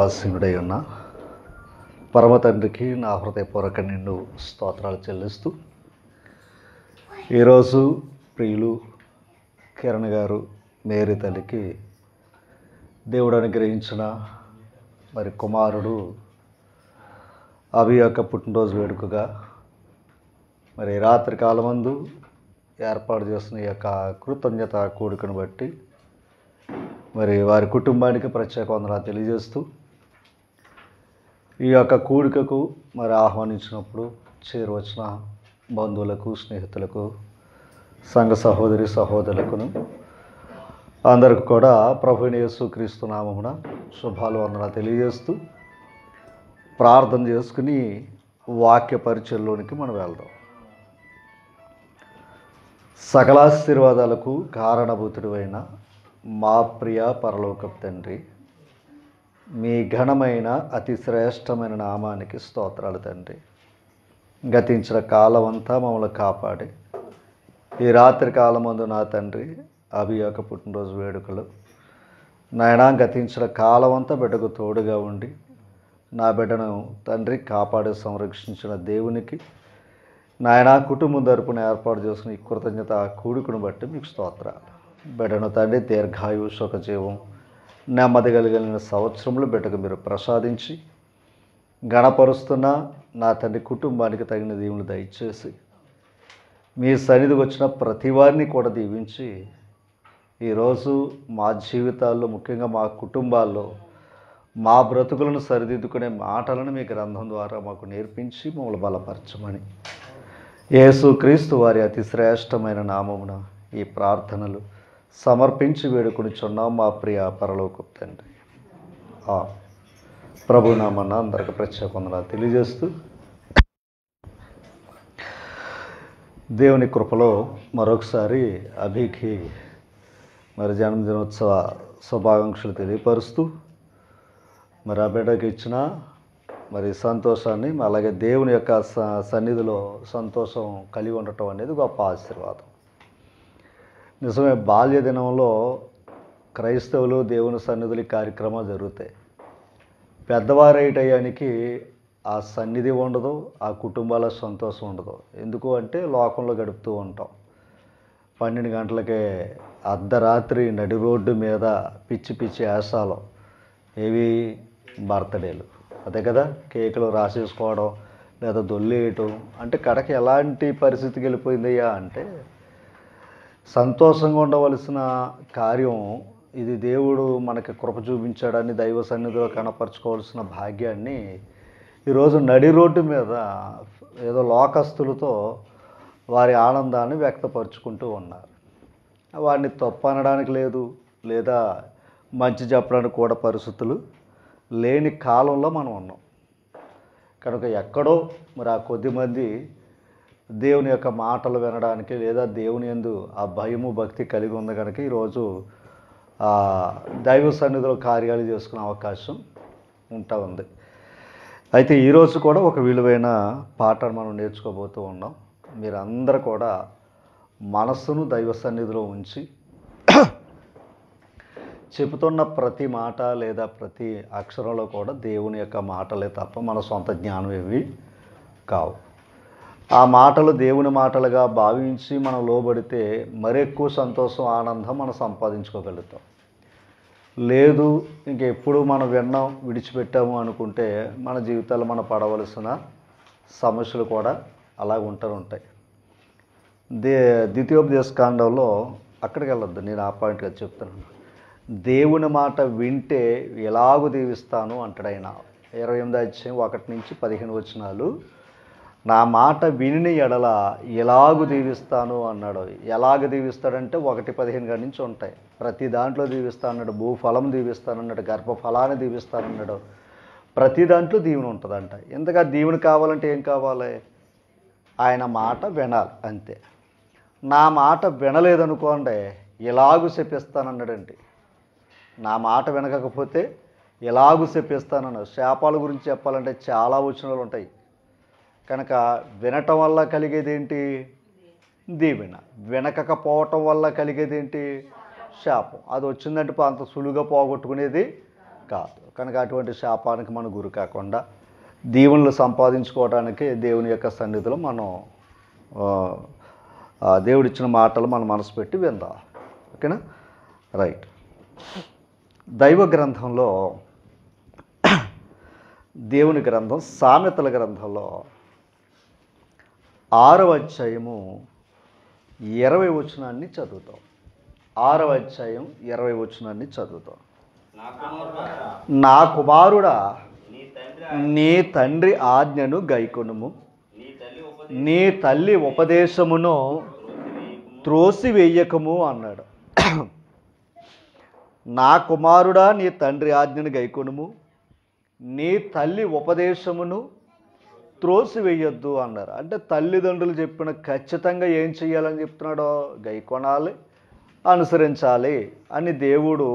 ఆసీనుడై ఉన్న పరమ తండ్రికి నా హృదయపూర్వక నిండు స్తోత్రాలు చెల్లిస్తూ ఈరోజు ప్రియులు కిరణ్ గారు మేరీ తల్లికి దేవుడు అనుగ్రహించిన మరి కుమారుడు అభి యొక్క పుట్టినరోజు వేడుకగా మరి రాత్రి కాలమందు ఏర్పాటు చేసిన ఈ యొక్క కృతజ్ఞత కూడికను బట్టి మరి వారి కుటుంబానికి ప్రత్యేక వందనాలు తెలియజేస్తూ ఈ యొక్క కూడికకు మరి ఆహ్వానించినప్పుడు చేరువచ్చిన బంధువులకు స్నేహితులకు సంఘ సహోదరి సహోదరులకును అందరికి కూడా ప్రభువైన యేసుక్రీస్తు నామమున శుభాలు వందనాలు తెలియజేస్తూ ప్రార్థన చేసుకుని వాక్య పరిచయంలోనికి మనం వెళ్దాం. సకలాశీర్వాదాలకు కారణభూతుడు అయిన మా ప్రియ పరలోకపు తండ్రి, మీ ఘనమైన అతి శ్రేష్టమైన నామానికి స్తోత్రాలు తండ్రి. గతించిన కాలం అంతా మమ్మల్ని కాపాడి ఈ రాత్రి కాలమందు నా తండ్రి అభి యొక్క పుట్టినరోజు వేడుకలు నాయనా గతించిన కాలం అంతా బిడ్డకు తోడుగా ఉండి నా బిడ్డను తండ్రి కాపాడి సంరక్షించిన దేవునికి నాయనా కుటుంబం తరపున ఏర్పాటు చేసుకుని ఈ కృతజ్ఞత కూడుకును బట్టి మీకు స్తోత్రాలు. బిడ్డను తండ్రి దీర్ఘాయు సుఖజీవం నెమ్మది కలిగిన సంవత్సరంలో బిడ్డకు మీరు ప్రసాదించి గణపరుస్తున్న నా తండ్రి కుటుంబానికి తగిన దీవులు దయచేసి మీ సన్నిధికి వచ్చిన ప్రతి వారిని కూడా దీవించి ఈరోజు మా జీవితాల్లో ముఖ్యంగా మా కుటుంబాల్లో మా బ్రతుకులను సరిదిద్దుకునే మాటలను మీ గ్రంథం ద్వారా మాకు నేర్పించి మమ్మల్ని బలపరచమని యేసుక్రీస్తు వారి అతి శ్రేష్టమైన నామమున ఈ ప్రార్థనలు సమర్పించి వేడుకొనిచున్నాం మా ప్రియ పరలోకపు తండ్రి. ప్రభునామన్న అందరికి ప్రత్యేక వందనాలు తెలియజేస్తూ దేవుని కృపలో మరొకసారి అభికి మరి జన్మదినోత్సవ శుభాకాంక్షలు తెలియపరుస్తూ మరి ఆ బిడ్డకి ఇచ్చిన మరి సంతోషాన్ని అలాగే దేవుని యొక్క సన్నిధిలో సంతోషం కలిగి ఉండటం అనేది గొప్ప ఆశీర్వాదం. నిజమే, బాల్య దినంలో క్రైస్తవులు దేవుని సన్నిధులు కార్యక్రమాలు జరుగుతాయి. పెద్దవారయ్యానికి ఆ సన్నిధి ఉండదు, ఆ కుటుంబాల సంతోషం ఉండదు. ఎందుకు అంటే లోకంలో గడుపుతూ ఉంటాం. 12 గంటలకే అర్ధరాత్రి నడి రోడ్డు మీద పిచ్చి పిచ్చి యాసాలు, ఏవి బర్త్డేలు, అదే కదా, కేకులు రాసేసుకోవడం లేదా దొల్లేయటం. అంటే కడకి ఎలాంటి పరిస్థితికి వెళ్ళిపోయిందయ్యా అంటే సంతోషంగా ఉండవలసిన కార్యం ఇది దేవుడు మనకి కృప చూపించాడని దైవ సన్నిధిలో కనపరచుకోవాల్సిన భాగ్యాన్ని ఈరోజు నడి రోడ్డు మీద ఏదో లోకస్తులతో వారి ఆనందాన్ని వ్యక్తపరుచుకుంటూ ఉన్నారు. వాడిని తప్పు అనడానికి లేదు, లేదా మంచి చెప్పడానికి కూడా పరిస్థితులు లేని కాలంలో మనం ఉన్నాం. కనుక ఎక్కడో మరి ఆ కొద్దిమంది దేవుని యొక్క మాటలు వినడానికి లేదా దేవుని యందు ఆ భయము భక్తి కలిగి ఉంది కనుక ఈరోజు దైవ సన్నిధిలో కార్యాలు చేసుకునే అవకాశం ఉంటా ఉంది. అయితే ఈరోజు కూడా ఒక విలువైన పాటను మనం నేర్చుకోబోతూ ఉన్నాం. మీరందరూ కూడా మనస్సును దైవ సన్నిధిలో ఉంచి చెబుతున్న ప్రతి మాట లేదా ప్రతి అక్షరంలో కూడా దేవుని యొక్క మాటలే తప్ప మన సొంత జ్ఞానం ఏవి కావు. ఆ మాటలు దేవుని మాటలుగా భావించి మనం లోబడితే మరెక్కువ సంతోషం ఆనందం మనం సంపాదించుకోగలుగుతాం. లేదు ఇంకెప్పుడు మనం విన్నాం విడిచిపెట్టాము అనుకుంటే మన జీవితాల్లో మనం పడవలసిన సమస్యలు కూడా అలా ఉంటాయి. ద్వితీయోపదేశకాండంలో అక్కడికి వెళ్ళొద్దు, నేను ఆ పాయింట్గా చెప్తున్నాను. దేవుని మాట వింటే ఎలాగూ దీవిస్తాను అంటాడు ఆయన. 28వ అధ్యాయం 1 నుంచి 15 వచనాలు. నా మాట విని ఎడల ఎలాగూ దీవిస్తాను అన్నాడు. ఎలాగ దీవిస్తాడంటే 1:15 కాడి నుంచి ఉంటాయి. ప్రతి దాంట్లో దీవిస్తానన్నాడు. భూఫలం దీవిస్తానన్నాడు, గర్భఫలాన్ని దీవిస్తానన్నాడు. ప్రతి దాంట్లో దీవెన ఉంటుందంట. ఎందుకు ఆ దీవెన కావాలంటే ఏం కావాలి? ఆయన మాట వినాలి, అంతే. నా మాట వినలేదనుకోండి ఎలాగూ శపిస్తానన్నాడండి. నా మాట వినకపోతే ఎలాగూ శపిస్తానన్నాడు. శాపాల గురించి చెప్పాలంటే చాలా వచనాలు ఉంటాయి. కనుక వినటం వల్ల కలిగేది ఏంటి? దీవెన. వినకపోవటం వల్ల కలిగేది ఏంటి? శాపం. అది వచ్చిందంటే అంత సులువుగా పోగొట్టుకునేది కాదు. కనుక అటువంటి శాపానికి మనం గురి కాకుండా దీవెనలు సంపాదించుకోవడానికి దేవుని యొక్క సన్నిధిలో మనం దేవుడిచ్చిన మాటలు మనం మనసు పెట్టి విందాం. ఓకేనా? రైట్. దైవ గ్రంథంలో, దేవుని గ్రంథం సామెతల గ్రంథంలో 6వ అధ్యాయము 20 వచనాన్ని చదువుతాం. 6వ అధ్యాయం 20 వచనాన్ని చదువుతాం. నా కుమారుడా, నీ తండ్రి ఆజ్ఞను గైకొనుము, నీ తల్లి ఉపదేశమును త్రోసివేయకము అన్నాడు. నా కుమారుడా, నీ తండ్రి ఆజ్ఞను గైకొనుము, నీ తల్లి ఉపదేశమును త్రోసివేయొద్దు అన్నారు. అంటే తల్లిదండ్రులు చెప్పిన ఖచ్చితంగా ఏం చెయ్యాలని చెప్తున్నాడో గైకొనాలి, అనుసరించాలి అని దేవుడు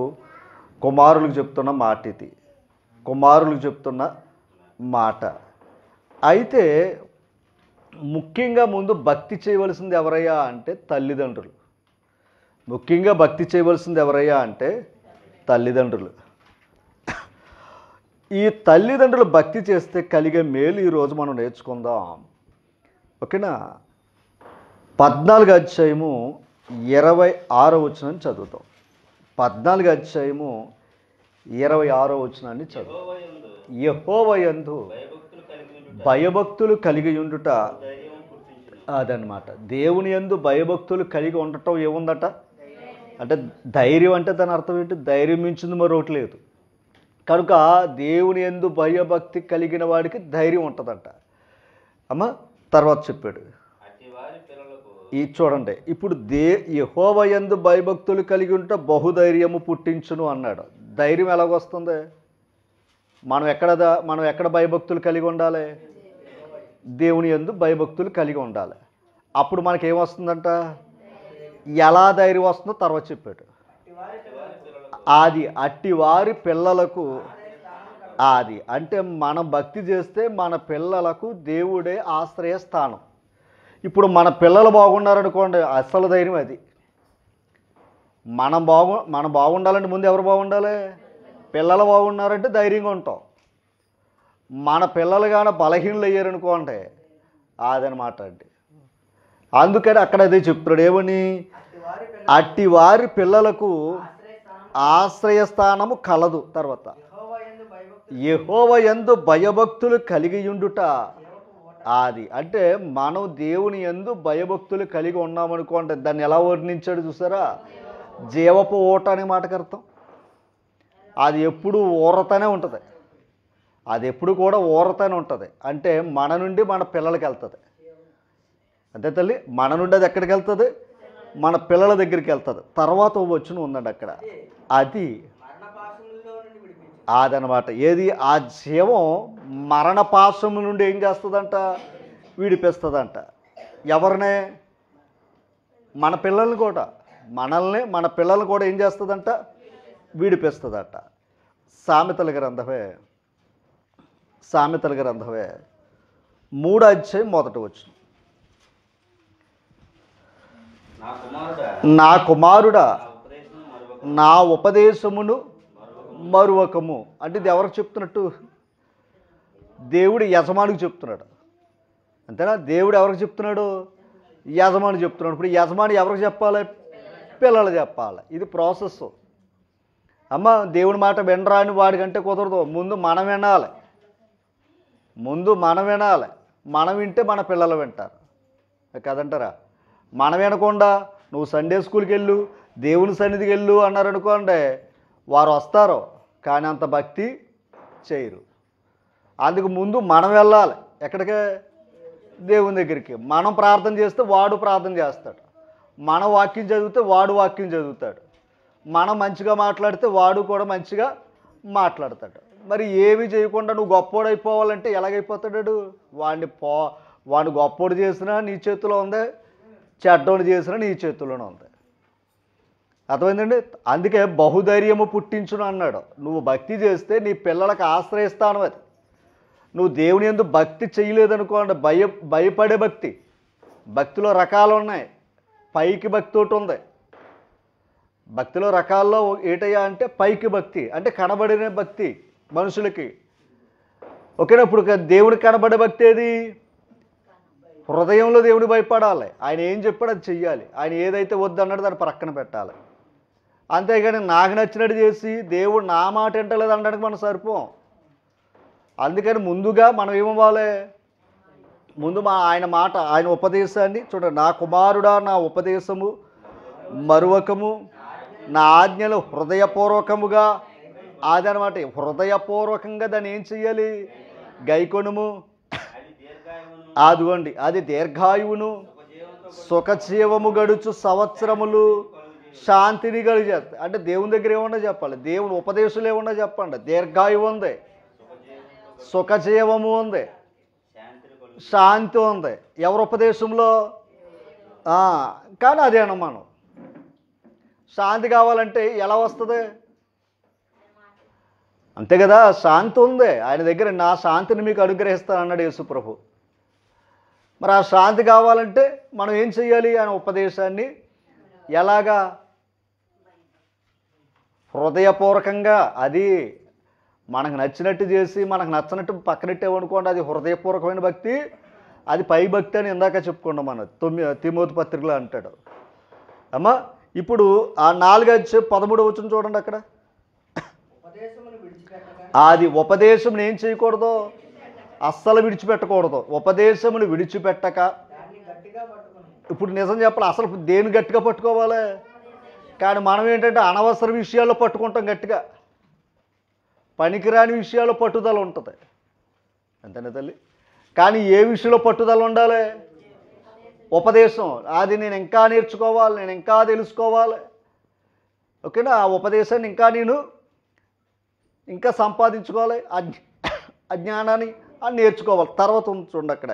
కుమారులకు చెప్తున్న మాట ఇది. కుమారులకు చెప్తున్న మాట. అయితే ముఖ్యంగా ముందు భక్తి చేయవలసింది ఎవరయ్యా అంటే తల్లిదండ్రులు. ముఖ్యంగా భక్తి చేయవలసింది ఎవరయ్యా అంటే తల్లిదండ్రులు. ఈ తల్లిదండ్రులు భక్తి చేస్తే కలిగే మేలు ఈరోజు మనం నేర్చుకుందాం. ఓకేనా? 14వ అధ్యాయము 26వ వచనాన్ని చదువుతాం. 14వ అధ్యాయము 26వ వచనాన్ని చదువు. యెహోవా యందు భయభక్తులు కలిగి ఉండుట, అదనమాట. దేవుని యందు భయభక్తులు కలిగి ఉండటం ఏముందట అంటే ధైర్యం. అంటే దాని అర్థం ఏంటి? ధైర్యం మించింది మరొకటి లేదు. కనుక దేవుని యందు భయభక్తి కలిగిన వాడికి ధైర్యం ఉంటుందంట. అమ్మ తర్వాత చెప్పాడు. ఈ చూడండి, ఇప్పుడు యెహోవా యందు భయభక్తులు కలిగి ఉంటే బహుధైర్యము పుట్టించును అన్నాడు. ధైర్యం ఎలాగొస్తుంది? మనం ఎక్కడ భయభక్తులు కలిగి ఉండాలి? దేవుని యందు భయభక్తులు కలిగి ఉండాలి. అప్పుడు మనకేమొస్తుందంట? ఎలా ధైర్యం వస్తుందో తర్వాత చెప్పాడు. అట్టివారి పిల్లలకు, అది అంటే మనం భక్తి చేస్తే మన పిల్లలకు దేవుడే ఆశ్రయ స్థానం. ఇప్పుడు మన పిల్లలు బాగున్నారనుకోండి, అసలు ధైర్యం అది. మనం బాగుండాలంటే ముందు ఎవరు బాగుండాలి? పిల్లలు బాగున్నారంటే ధైర్యంగా ఉంటాం. మన పిల్లలు కానీ బలహీనలు అయ్యారనుకోండి, అదనమాట అండి. అందుకని అక్కడ అదే చెప్తున్నాడు. ఏమని? అట్టివారి పిల్లలకు ఆశ్రయస్థానము కలదు. తర్వాత యెహోవా యందు భయభక్తులు కలిగి ఉండుట, అది అంటే మనం దేవుని యందు భయభక్తులు కలిగి ఉన్నామనుకోండి, దాన్ని ఎలా వర్ణించాడు చూసారా? జీవపు ఓట అనే మాటకు అర్థం. అది ఎప్పుడు ఊరతనే ఉంటుంది. అది ఎప్పుడు కూడా ఊరతనే ఉంటుంది. అంటే మన నుండి మన పిల్లలకి వెళ్తుంది. అంతే తల్లి, మన నుండి అది ఎక్కడికి వెళ్తుంది? మన పిల్లల దగ్గరికి వెళ్తుంది. తర్వాత వచ్చిన ఉందండి అక్కడ, అది అదనమాట. ఏది? ఆ జీవం మరణపాశము నుండి ఏం చేస్తుందంట? విడిపిస్తుందంట. ఎవరినే? మన పిల్లల్ని కూడా, మన పిల్లల్ని కూడా ఏం చేస్తుందంట? విడిపిస్తుందట. సామెతల గ్రంథమే 3వ అధ్యాయం 1వ వచనం. నా కుమారుడా, నా ఉపదేశమును మరువకము. అంటే ఇది ఎవరికి చెప్తున్నట్టు? దేవుడు యజమానికి చెప్తున్నాడు. అంతేనా? దేవుడు ఎవరికి చెప్తున్నాడు? యజమాని చెప్తున్నాడు. ఇప్పుడు యజమాని ఎవరికి చెప్పాలి? పిల్లలు చెప్పాలి. ఇది ప్రాసెస్. అమ్మ దేవుడి మాట వినరాని వాడికంటే కుదరదు. ముందు మనం వినాలి. మనం వింటే మన పిల్లలు వింటారు కదంటారా? మనం వినకుండా నువ్వు సండే స్కూల్కి వెళ్ళు, దేవుని సన్నిధికి వెళ్ళు అన్నారనుకోండి, వారు వస్తారు కానీ అంత భక్తి చేయరు. అందుకు ముందు మనం వెళ్ళాలి. ఎక్కడికి? దేవుని దగ్గరికి. మనం ప్రార్థన చేస్తే వాడు ప్రార్థన చేస్తాడు. మన వాక్యం చదివితే వాడు వాక్యం చదువుతాడు. మనం మంచిగా మాట్లాడితే వాడు కూడా మంచిగా మాట్లాడతాడు. మరి ఏమి చేయకుండా నువ్వు గొప్పోడైపోవాలంటే ఎలాగైపోతాడు? వాడిని గొప్పోడు చేసినా నీ చేతిలో ఉంది, చెడ్డోడు చేసినా నీ చేతిలోనే ఉంది. అర్థమైందండి? అందుకే బహుధైర్యము పుట్టించును అన్నాడు. నువ్వు భక్తి చేస్తే నీ పిల్లలకు ఆశ్రయిస్తాను. అది నువ్వు దేవుని యందు భక్తి చేయలేదనుకోండి, భయపడే భక్తి. భక్తిలో రకాలు ఉన్నాయి. పైకి భక్తి ఒకటి ఉంది. భక్తిలో రకాల్లో ఏటయ్యా అంటే పైకి భక్తి, అంటే కనబడిన భక్తి. మనుషులకి. ఓకేనా? ఇప్పుడు దేవుడికి కనబడే భక్తి ఏది? హృదయంలో దేవుడికి భయపడాలి. ఆయన ఏం చెప్పాడు అది చెయ్యాలి. ఆయన ఏదైతే వద్దన్నాడో దాన్ని ప్రక్కన పెట్టాలి. అంతేగాని నాకు నచ్చినట్టు చేసి దేవుడు నా మాట వింటలేదు అనడానికి మనం సరిపోం. అందుకని ముందుగా మనం ఏమవ్వాలి? ముందు ఆయన మాట, ఆయన ఉపదేశాన్ని చూడండి. నా కుమారుడా, నా ఉపదేశము మరువకము, నా ఆజ్ఞలు హృదయపూర్వకముగా, అదనమాట. హృదయపూర్వకంగా దాన్ని ఏం చెయ్యాలి? గైకొనుము. అదిగోండి, అది దీర్ఘాయువును, సుఖజీవము గడుచు సంవత్సరములు, శాంతిని కలిగేది. అంటే దేవుని దగ్గర ఏమన్నా చెప్పాలి, దేవుని ఉపదేశాలు ఏమన్నా చెప్పండి. దీర్ఘాయువు ఉంది, సుఖజీవము ఉంది, శాంతి ఉంది. ఎవరి ఉపదేశంలో? కానీ అదే మనం శాంతి కావాలంటే ఎలా వస్తుంది? అంతే కదా, శాంతి ఉంది ఆయన దగ్గర. నా శాంతిని మీకు అనుగ్రహిస్తాను అన్నాడు యేసుప్రభు. మరి ఆ శాంతి కావాలంటే మనం ఏం చెయ్యాలి? ఆయన ఉపదేశాన్ని ఎలాగా? హృదయపూర్వకంగా. అది మనకు నచ్చినట్టు చేసి మనకు నచ్చినట్టు పక్కనెట్టేమనుకోండి, అది హృదయపూర్వకమైన భక్తి. అది పై భక్తి అని ఇందాక చెప్పుకున్నాం మనం. తిమోతి పత్రికలో అంటాడు. అమ్మా ఇప్పుడు ఆ 4:13 చూడండి అక్కడ. అది ఉపదేశం ఏం చేయకూడదు? అస్సలు విడిచిపెట్టకూడదు. ఉపదేశమును విడిచిపెట్టక. ఇప్పుడు నిజం చెప్పాలి, అసలు దేని గట్టిగా పట్టుకోవాలి? కానీ మనం ఏంటంటే అనవసర విషయాల్లో పట్టుకుంటాం గట్టిగా. పనికిరాని విషయాల్లో పట్టుదల ఉంటుంది. అంతేనా తల్లి? కానీ ఏ విషయంలో పట్టుదల ఉండాలి? ఉపదేశం. అది నేను ఇంకా నేర్చుకోవాలి, నేను ఇంకా తెలుసుకోవాలి. ఓకేనా? ఆ ఉపదేశాన్ని నేను ఇంకా సంపాదించుకోవాలి. అజ్ఞానాన్ని నేర్చుకోవాలి. తర్వాత చూడండి అక్కడ.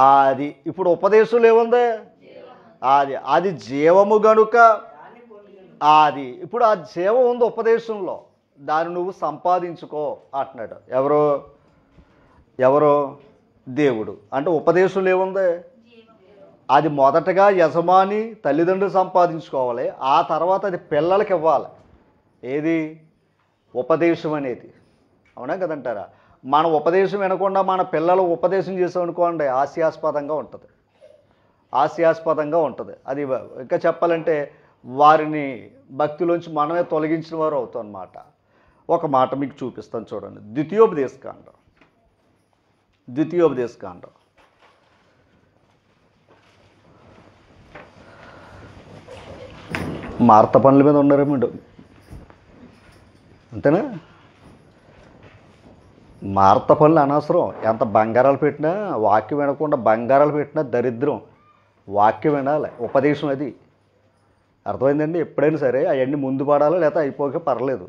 అది ఇప్పుడు ఉపదేశంలో ఏముంది? అది జీవము గనుక. అది ఇప్పుడు ఆ జీవం ఉంది ఉపదేశంలో, దాన్ని నువ్వు సంపాదించుకో అంటున్నాడు. ఎవరో దేవుడు. అంటే ఉపదేశంలో ఏముంది? అది మొదటగా యజమాని తల్లిదండ్రులు సంపాదించుకోవాలి. ఆ తర్వాత అది పిల్లలకి ఇవ్వాలి. ఏది? ఉపదేశం అనేది. అవునా కదంటారా? మన ఉపదేశం వినకుండా మన పిల్లలు ఉపదేశం చేసామనుకోండి, హాస్యాస్పదంగా ఉంటుంది. హాస్యాస్పదంగా ఉంటుంది. అది ఇంకా చెప్పాలంటే వారిని భక్తిలోంచి మనమే తొలగించిన వారు అవుతాం అన్నమాట. ఒక మాట మీకు చూపిస్తాను చూడండి. ద్వితీయోపదేశకాండం మార్త పనుల మీద ఉన్నారేమో, అంతేనా? మార్త పనులు అనవసరం. ఎంత బంగారాలు పెట్టినా, వాక్యం వినకుండా బంగారాలు పెట్టినా దరిద్రం. వాక్యం వినాలి, ఉపదేశం. అది అర్థమైందండి? ఎప్పుడైనా సరే అవన్నీ ముందు పడాలి, లేకపోతే అయిపోక పర్లేదు.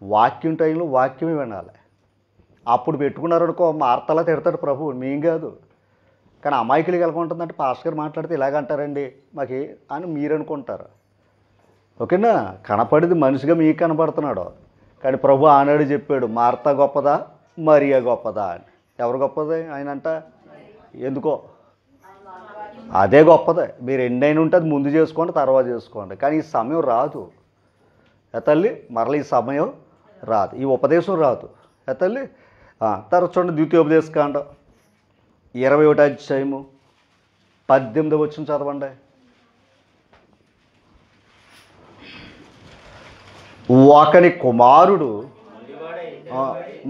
వాక్యం టైంలో వాక్యమే వినాలి. అప్పుడు పెట్టుకున్నారనుకో, మార్తలా తిడతాడు ప్రభు, మేం కాదు. కానీ అమాయకులకి ఎలా ఉంటుందంటే, పాస్టర్ గారు మాట్లాడితే ఇలాగంటారండి మాకు అని మీరు అనుకుంటారు. ఓకేనా? కనపడింది మనిషిగా మీకు కనపడుతున్నాడు. కానీ ప్రభు ఆనాడు చెప్పాడు, మార్త గొప్పదా మరియా గొప్పదా అని. ఎవరు గొప్పది? ఆయన అంట. ఎందుకో అదే గొప్పదే. మీరు ఎన్నైనా ఉంటే అది ముందు చేసుకోండి, తర్వాత చేసుకోండి. కానీ ఈ సమయం రాదు తల్లి. మరలా ఈ సమయం రాదు, ఈ ఉపదేశం రాదు తల్లి. తర్వాత చూడండి, ద్వితీయోపదేశకాండం 21వ అధ్యాయము 18 చదవండి. ఒకని కుమారుడు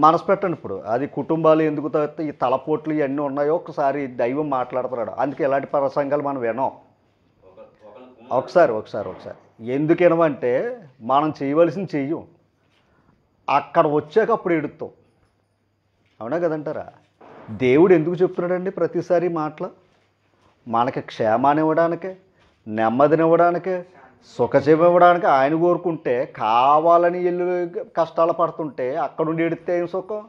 మనసు పెట్టండి. ఇప్పుడు అది కుటుంబాలు ఎందుకు ఈ తలపోట్లు ఇవన్నీ ఉన్నాయో ఒకసారి దైవం మాట్లాడుతున్నాడు. అందుకే ఇలాంటి ప్రసంగాలు మనం వినాం. ఒకసారి ఎందుకు వినమంటే మనం చేయవలసింది చెయ్యం, అక్కడ వచ్చాక అప్పుడు ఎడుతాం. అవునా కదంటారా? దేవుడు ఎందుకు చెప్తున్నాడండి ప్రతిసారి మాటలు? మనకి క్షేమాన్ని ఇవ్వడానికే, నెమ్మదినివ్వడానికే, సుఖజీవం ఇవ్వడానికి ఆయన కోరుకుంటే, కావాలని ఇల్లు కష్టాలు పడుతుంటే అక్కడుండి ఎడితే ఏం సుఖం?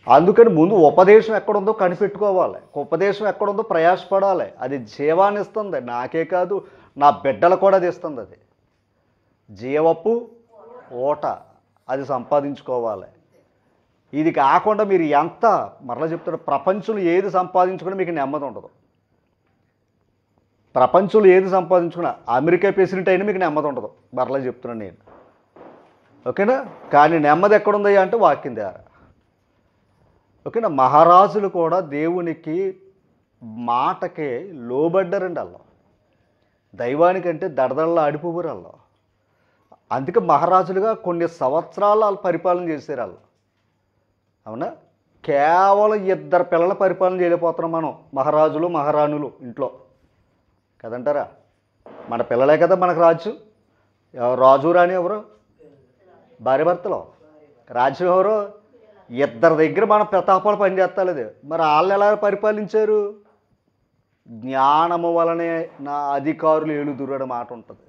అందుకని ముందు ఉపదేశం ఎక్కడుందో కనిపెట్టుకోవాలి. ఉపదేశం ఎక్కడుందో ప్రయాసపడాలి. అది జీవాన్ని ఇస్తుంది, నాకే కాదు నా బిడ్డలు కూడా అది ఇస్తుంది. అది జీవపు ఓట, అది సంపాదించుకోవాలి. ఇది కాకుండా మీరు ఎంత, మరలా చెప్తాడు, ప్రపంచంలో ఏది సంపాదించుకున్నా మీకు నెమ్మది ఉండదు. ప్రపంచంలో ఏది సంపాదించుకున్నా, అమెరికా ప్రెసిడెంట్ అయినా మీకు నెమ్మది ఉండదు. మరలా చెప్తున్నాను నేను. ఓకేనా. కానీ నెమ్మది ఎక్కడుంది అంటే వాక్యం ద్వారా. ఓకేనా. మహారాజులు కూడా దేవునికి మాటకే లోబడ్డారండి. వాళ్ళు దైవానికంటే దడదడలా ఆడిపోయారు వాళ్ళు. అందుకే మహారాజులుగా కొన్ని సంవత్సరాలు వాళ్ళు పరిపాలన చేశారు వాళ్ళు. అవునా. కేవలం 2 పిల్లల పరిపాలన చేయలేకపోతున్నాం మనం, మహారాజులు మహారాణులు ఇంట్లో కదంటారా. మన పిల్లలే కదా మనకు రాజు. రాజు రాణి ఎవరు? భార్య భర్తలు. రాజ్యం ఎవరు? 2 దగ్గర మన ప్రతాపాలు పనిచేస్తలేదు. మరి వాళ్ళు ఎలా పరిపాలించారు? జ్ఞానము వలనే నా అధికారులు ఏలుదురు మాట ఉంటుంది.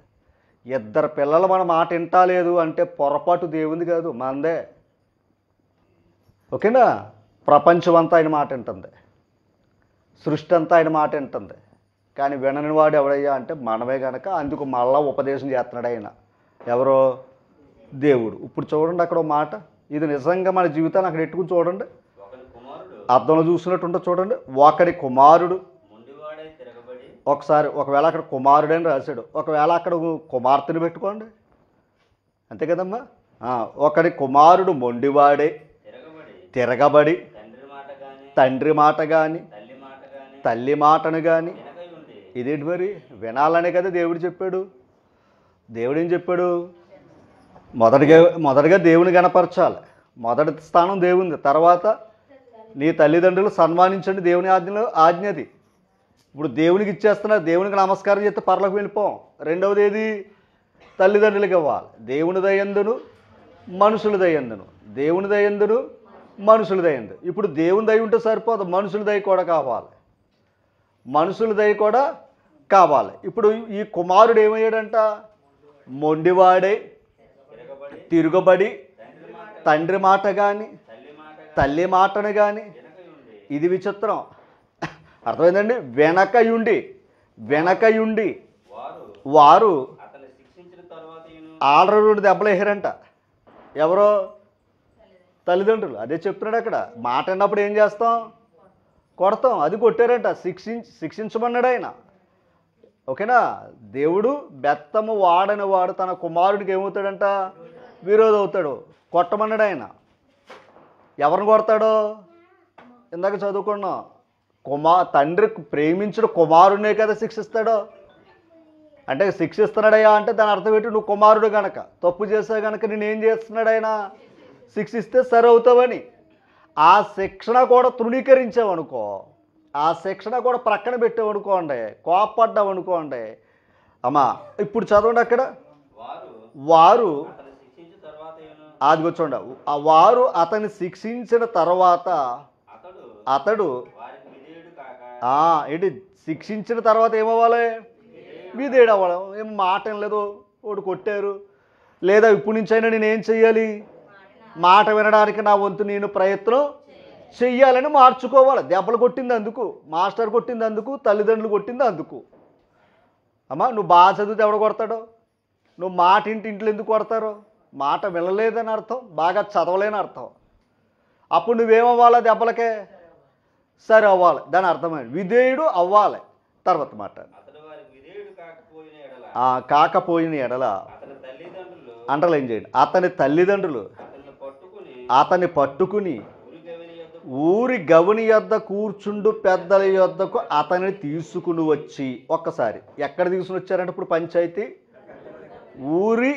2 పిల్లలు మన మాట వింటలేదు అంటే పొరపాటు దేవుంది కాదు, మనదే. ఓకేనా. ప్రపంచం అంతా ఆయన మాట వింటుంది, సృష్టి అంతా ఆయన మాట వింటుంది. కానీ వినని వాడు ఎవడయ్యా అంటే మనమే కనుక. అందుకు మళ్ళా ఉపదేశం చేస్తున్నాడు ఆయన. ఎవరో? దేవుడు. ఇప్పుడు చూడండి అక్కడ మాట, ఇది నిజంగా మన జీవితాన్ని అక్కడ ఎట్టుకుని చూడండి, అద్దంలో చూసినట్టు ఉంటుంది చూడండి. ఒకడి కుమారుడు ఒకసారి, ఒకవేళ అక్కడ కుమారుడని రాశాడు, ఒకవేళ అక్కడ కుమార్తెని పెట్టుకోండి, అంతే కదమ్మా. ఒకడి కుమారుడు మొండివాడే, తిరగబడి తండ్రి మాట కానీ తల్లి మాటను కానీ. ఇదేంటి మరి? వినాలనే కదా దేవుడు చెప్పాడు. దేవుడు ఏం చెప్పాడు? మొదటిగా దేవుని గణపరచాలి. మొదటి స్థానం దేవుంది. తర్వాత నీ తల్లిదండ్రులు సన్మానించండి, దేవుని ఆజ్ఞది. ఇప్పుడు దేవునికి ఇచ్చేస్తున్నారు, దేవునికి నమస్కారం చేస్తే పరలోకి వెళ్ళిపోం. రెండవది ఏది? తల్లిదండ్రులకి ఇవ్వాలి. దేవుని దయందును మనుషుల దయందును, దేవుని దయందును మనుషుల దయందు. ఇప్పుడు దేవుని దయ ఉంటే సరిపోదు, మనుషుల దయ కూడా కావాలి, మనుషుల దయ కూడా కావాలి. ఇప్పుడు ఈ కుమారుడు ఏమయ్యాడంట? మొండివాడే, తిరగబడి తండ్రి మాట కానీ తల్లి మాటను కానీ. ఇది విచిత్రం. అర్థమైందండి. వెనకయుండి వారు ఆల్రెడీ 2 దెబ్బలు వేసారంట. ఎవరో? తల్లిదండ్రులు. అదే చెప్తున్నాడు అక్కడ. మాట అన్నప్పుడు ఏం చేస్తాం? కొడతాం. అది కొట్టారంట. శిక్షించమన్నాడు ఆయన. ఓకేనా. దేవుడు బెత్తము వాడని వాడు తన కుమారుడికి ఏమవుతాడంట? విరోధి అవుతాడు. కొట్టమన్నాడు ఆయన. ఎవరిని కొడతాడో? ఇందాక చదువుకున్నాం. తండ్రి ప్రేమించిన కుమారుడినే కదా శిక్షిస్తాడో. అంటే శిక్షిస్తున్నాడయ్యా అంటే దాని అర్థం ఏంటి? నువ్వు కుమారుడు గనక తప్పు చేసావు గనక నేనేం చేస్తున్నాడు ఆయన? శిక్షిస్తే సరి అవుతావని. ఆ శిక్షణ కూడా తృణీకరించావు అనుకో, ఆ శిక్షణ కూడా ప్రక్కన పెట్టావు అనుకోండి, కోపడ్డావు అనుకోండి అమ్మా. ఇప్పుడు చదవండి అక్కడ. వారు అది కూర్చోండి. వారు అతన్ని శిక్షించిన తర్వాత అతడు ఏంటి? శిక్షించిన తర్వాత ఏమవ్వాలి? విధేయుడు అవ్వడం. ఏం మాట ఏం లేదు, ఒకటి కొట్టారు. లేదా ఇప్పుడు నుంచి అయినా నేనేం చెయ్యాలి? మాట వినడానికి నా వంతు నేను ప్రయత్నం చెయ్యాలని మార్చుకోవాలి. దెబ్బలు కొట్టింది అందుకు, మాస్టర్ కొట్టింది అందుకు, తల్లిదండ్రులు కొట్టింది అందుకు. అమ్మా నువ్వు బాగా చదివితే ఎవడు కొడతాడో? నువ్వు మాట ఇంట్లో ఎందుకు కొడతారో? మాట వినలేదని అర్థం, బాగా చదవలేని అర్థం. అప్పుడు నువ్వేమవ్వాలి? దెబ్బలకే సరే అవ్వాలి. దాని అర్థమైంది. విధేయుడు అవ్వాలి. తర్వాత మాట కాకపోయిన ఎడల అంటలేం చేయండి. అతని తల్లిదండ్రులు అతన్ని పట్టుకుని ఊరి గవని యొద్ద కూర్చుండు పెద్దల యొద్దకు అతన్ని తీసుకుని వచ్చి. ఒక్కసారి ఎక్కడ తీసుకుని వచ్చారంటే ఇప్పుడు పంచాయతీ ఊరి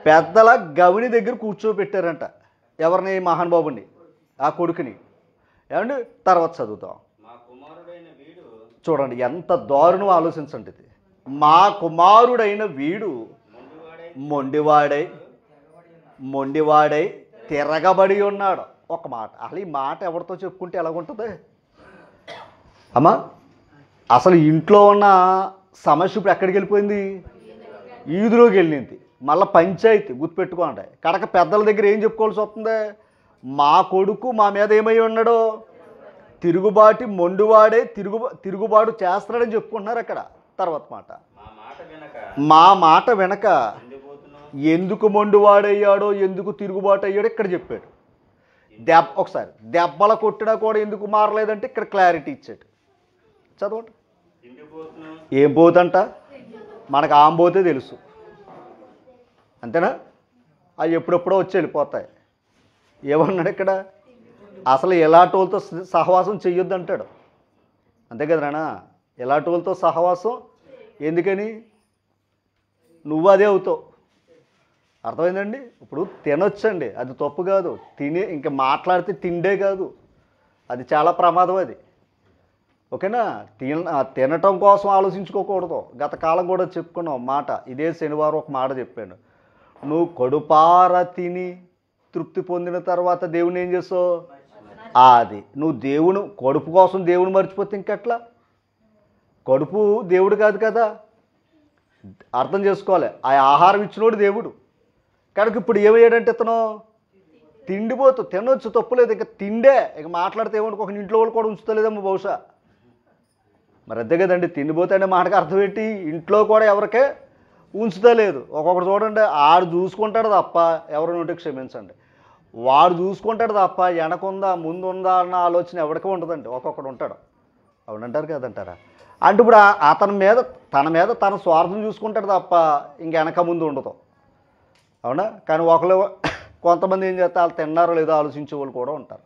పెద్దల గవని దగ్గర కూర్చోబెట్టారంట. ఎవరిని? మహానుభావుని, ఆ కొడుకుని. ఏమండి? తర్వాత చదువుతాం. చూడండి ఎంత దారుణం ఆలోచించండి ఇది. మా కుమారుడైన వీడు మొండివాడై తిరగబడి ఉన్నాడు. ఒక మాట. అసలు ఈ మాట ఎవరితో చెప్పుకుంటే ఎలాగుంటుంది అమ్మా? అసలు ఇంట్లో ఉన్న సమస్య ఇప్పుడు ఎక్కడికి వెళ్ళిపోయింది? ఈదులోకి వెళ్ళింది. మళ్ళీ పంచాయతీ గుర్తుపెట్టుకోండి. కడక పెద్దల దగ్గర ఏం చెప్పుకోవాల్సి వస్తుంది? మా కొడుకు మా మీద ఏమై ఉన్నాడో? తిరుగుబాటి మొండివాడే తిరుగుబాటు చేస్తున్నాడని చెప్పుకుంటున్నారు అక్కడ. తర్వాత మాట, మా మాట వెనక ఎందుకు మొండివాడయ్యాడో, ఎందుకు తిరుగుబాటు అయ్యాడో ఇక్కడ చెప్పాడు. ఒకసారి దెబ్బల కొట్టినా కూడా ఎందుకు మారలేదంటే ఇక్కడ క్లారిటీ ఇచ్చాడు. చదవండి. ఏం పోతంట? మనకు ఆంబోతే తెలుసు, అంతేనా? అవి ఎప్పుడెప్పుడో వచ్చి వెళ్ళిపోతాయి. ఏమన్నాడు ఇక్కడ? అసలు ఎలాంటి వాళ్ళతో సహవాసం చెయ్యొద్దు అంటాడు. అంతే కదా నాన్న? ఎలాంటి వాళ్ళతో సహవాసం ఎందుకని? నువ్వు అదే అవుతావు. అర్థమైందండి? ఇప్పుడు తినొచ్చండి, అది తప్పు కాదు. ఇంకా మాట్లాడితే తిండే కాదు, అది చాలా ప్రమాదం అది. ఓకేనా? తినటం కోసం ఆలోచించుకోకూడదు. గత కాలం కూడా చెప్పుకున్నాం మాట. ఇదే శనివారం ఒక మాట చెప్పాను. నువ్వు కడుపార తిని తృప్తి పొందిన తర్వాత దేవుని ఏం చేస్తావు? అది నువ్వు కడుపు కోసం దేవుని మర్చిపోతే ఇంకెట్లా? కడుపు దేవుడు కాదు కదా, అర్థం చేసుకోవాలి. ఆ ఆహారం ఇచ్చినోడు దేవుడు. కనుక ఇప్పుడు ఏమయ్యాడంటే ఇతను తిండిపోతూ తినొచ్చు, తప్పులేదు. ఇక తిండే, ఇక మాట్లాడితే ఏమనుకో ఇంట్లో వాళ్ళు కూడా ఉంచుతలేదేమో బహుశా. మరి అంతే కదండి, తిండిపోతే అనే మాటకి అర్థం ఏంటి? ఇంట్లో కూడా ఎవరికే ఉంచుతలేదు. ఒక్కొక్కడు చూడండి, ఆడు చూసుకుంటాడు తప్ప, ఎవరిని ఉంటే క్షమించండి, వాడు చూసుకుంటాడు తప్ప వెనకుందా ముందుందా అన్న ఆలోచన ఎవరికీ ఉండదండి. ఒక్కొక్కడు ఉంటాడు. అవునంటారు కదంటారా? అంటే ఇప్పుడు తన మీద తన స్వార్థం చూసుకుంటాడు తప్ప ఇంక వెనక ముందు ఉండదు. అవునా? కానీ కొంతమంది ఏం చేస్తారు, వాళ్ళు తిన్నారో లేదో ఆలోచించే వాళ్ళు కూడా ఉంటారు.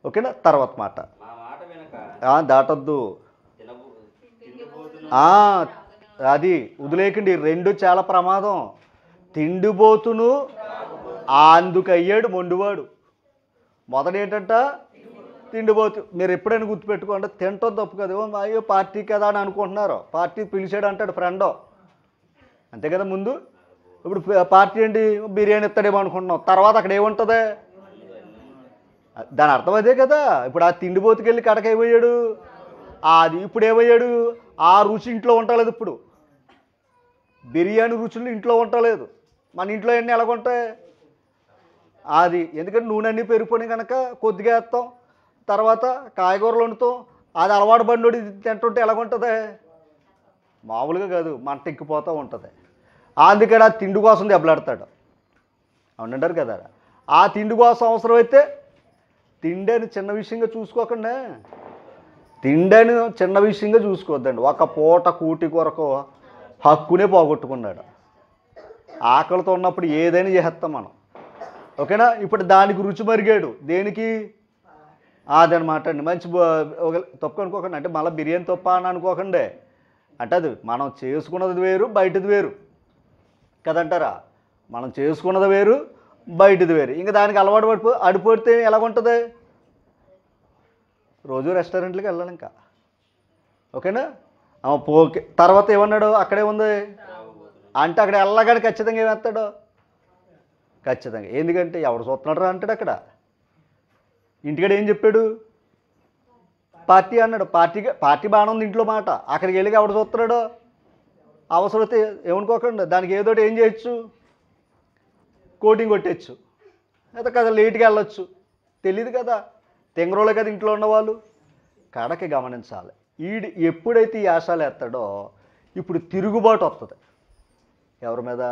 ఓకేనా? తర్వాత మాట దాటొద్దు. అది వదిలేకండి. రెండు చాలా ప్రమాదం. తిండిపోతును అందుకు అయ్యాడు మొండివాడు. మొదటేంటంట? తిండిపోతు. మీరు ఎప్పుడైనా గుర్తుపెట్టుకోండి, తింటాం తప్పు కదా, అయ్యో పార్టీ కదా అని అనుకుంటున్నారు. పార్టీ పిలిచాడు అంటాడు ఫ్రెండో, అంతే కదా ముందు. ఇప్పుడు పార్టీ ఏంటి? బిర్యానీ ఇస్తాడేమో అనుకుంటున్నాం. తర్వాత అక్కడ ఏముంటుంది? దాని అర్థం అదే కదా. ఇప్పుడు ఆ తిండిపోతుకెళ్ళి కడకైపోయాడు. అది ఇప్పుడు ఏమయ్యాడు? ఆ రుచి ఇంట్లో ఉండలేదు. ఇప్పుడు బిర్యానీ రుచులు ఇంట్లో ఉండలేదు. మన ఇంట్లో అన్నీ ఎలాగుంటాయి? అది ఎందుకంటే నూనె అన్నీ పెరిగిపోయినాయి కనుక కొద్దిగా వేస్తాం, తర్వాత కాయగూరలు వండుతాం. అది అలవాటు పడినోడు తింటుంటే ఎలాగుంటుంది? మామూలుగా కాదు, మంట ఎక్కిపోతూ ఉంటుంది. అందుకని ఆ తిండి కోసం దెబ్బలాడతాడు. అవునంటారు కదా? ఆ తిండి కోసం అవసరమైతే తిండి అని చిన్న విషయంగా చూసుకోకుండా, తిండని చిన్న విషయంగా చూసుకోవద్దండి. ఒక పూట కూటి కొరకు హక్కునే పోగొట్టుకున్నాడు. ఆకలితో ఉన్నప్పుడు ఏదైనా చేస్తాం మనం. ఓకేనా? ఇప్పుడు దానికి రుచి మరిగాడు. దేనికి? అదనమాట అండి. మంచి తప్పు అనుకోకండి. అంటే మళ్ళీ బిర్యానీ తప్ప అని అనుకోకండి. అంటే అది మనం చేసుకున్నది వేరు, బయటది వేరు కదంటారా? మనం చేసుకున్నది వేరు, బయటది వేరు. ఇంకా దానికి అలవాటు అడిపోతే ఎలాగుంటుంది? రోజు రెస్టారెంట్లకి వెళ్ళాలి ఇంకా. ఓకేనా? ఓకే. తర్వాత ఏమన్నాడు? అక్కడే ఉంది అంటే అక్కడ వెళ్ళగానే ఖచ్చితంగా ఏమేస్తాడు? ఖచ్చితంగా. ఎందుకంటే ఎవడు చూస్తున్నాడు రా అంటాడు. అక్కడ ఇంటికాడ ఏం చెప్పాడు? పార్టీ అన్నాడు. పార్టీ బాగానే ఉంది ఇంట్లో మాట. అక్కడికి వెళ్ళి ఎవడు చూస్తున్నాడు? అవసరమైతే ఏమనుకోకండి, దానికి ఏదోటి ఏం చేయొచ్చు? కోటింగ్ కొట్టచ్చు, అయితే కదా లేట్గా వెళ్ళొచ్చు. తెలియదు కదా, తెంగరోలే కదా ఇంట్లో ఉన్నవాళ్ళు. కడకి గమనించాలి. ఎప్పుడైతే ఈ ఆశాలు వేస్తాడో ఇప్పుడు తిరుగుబాటు వస్తుంది. ఎవరి మీద?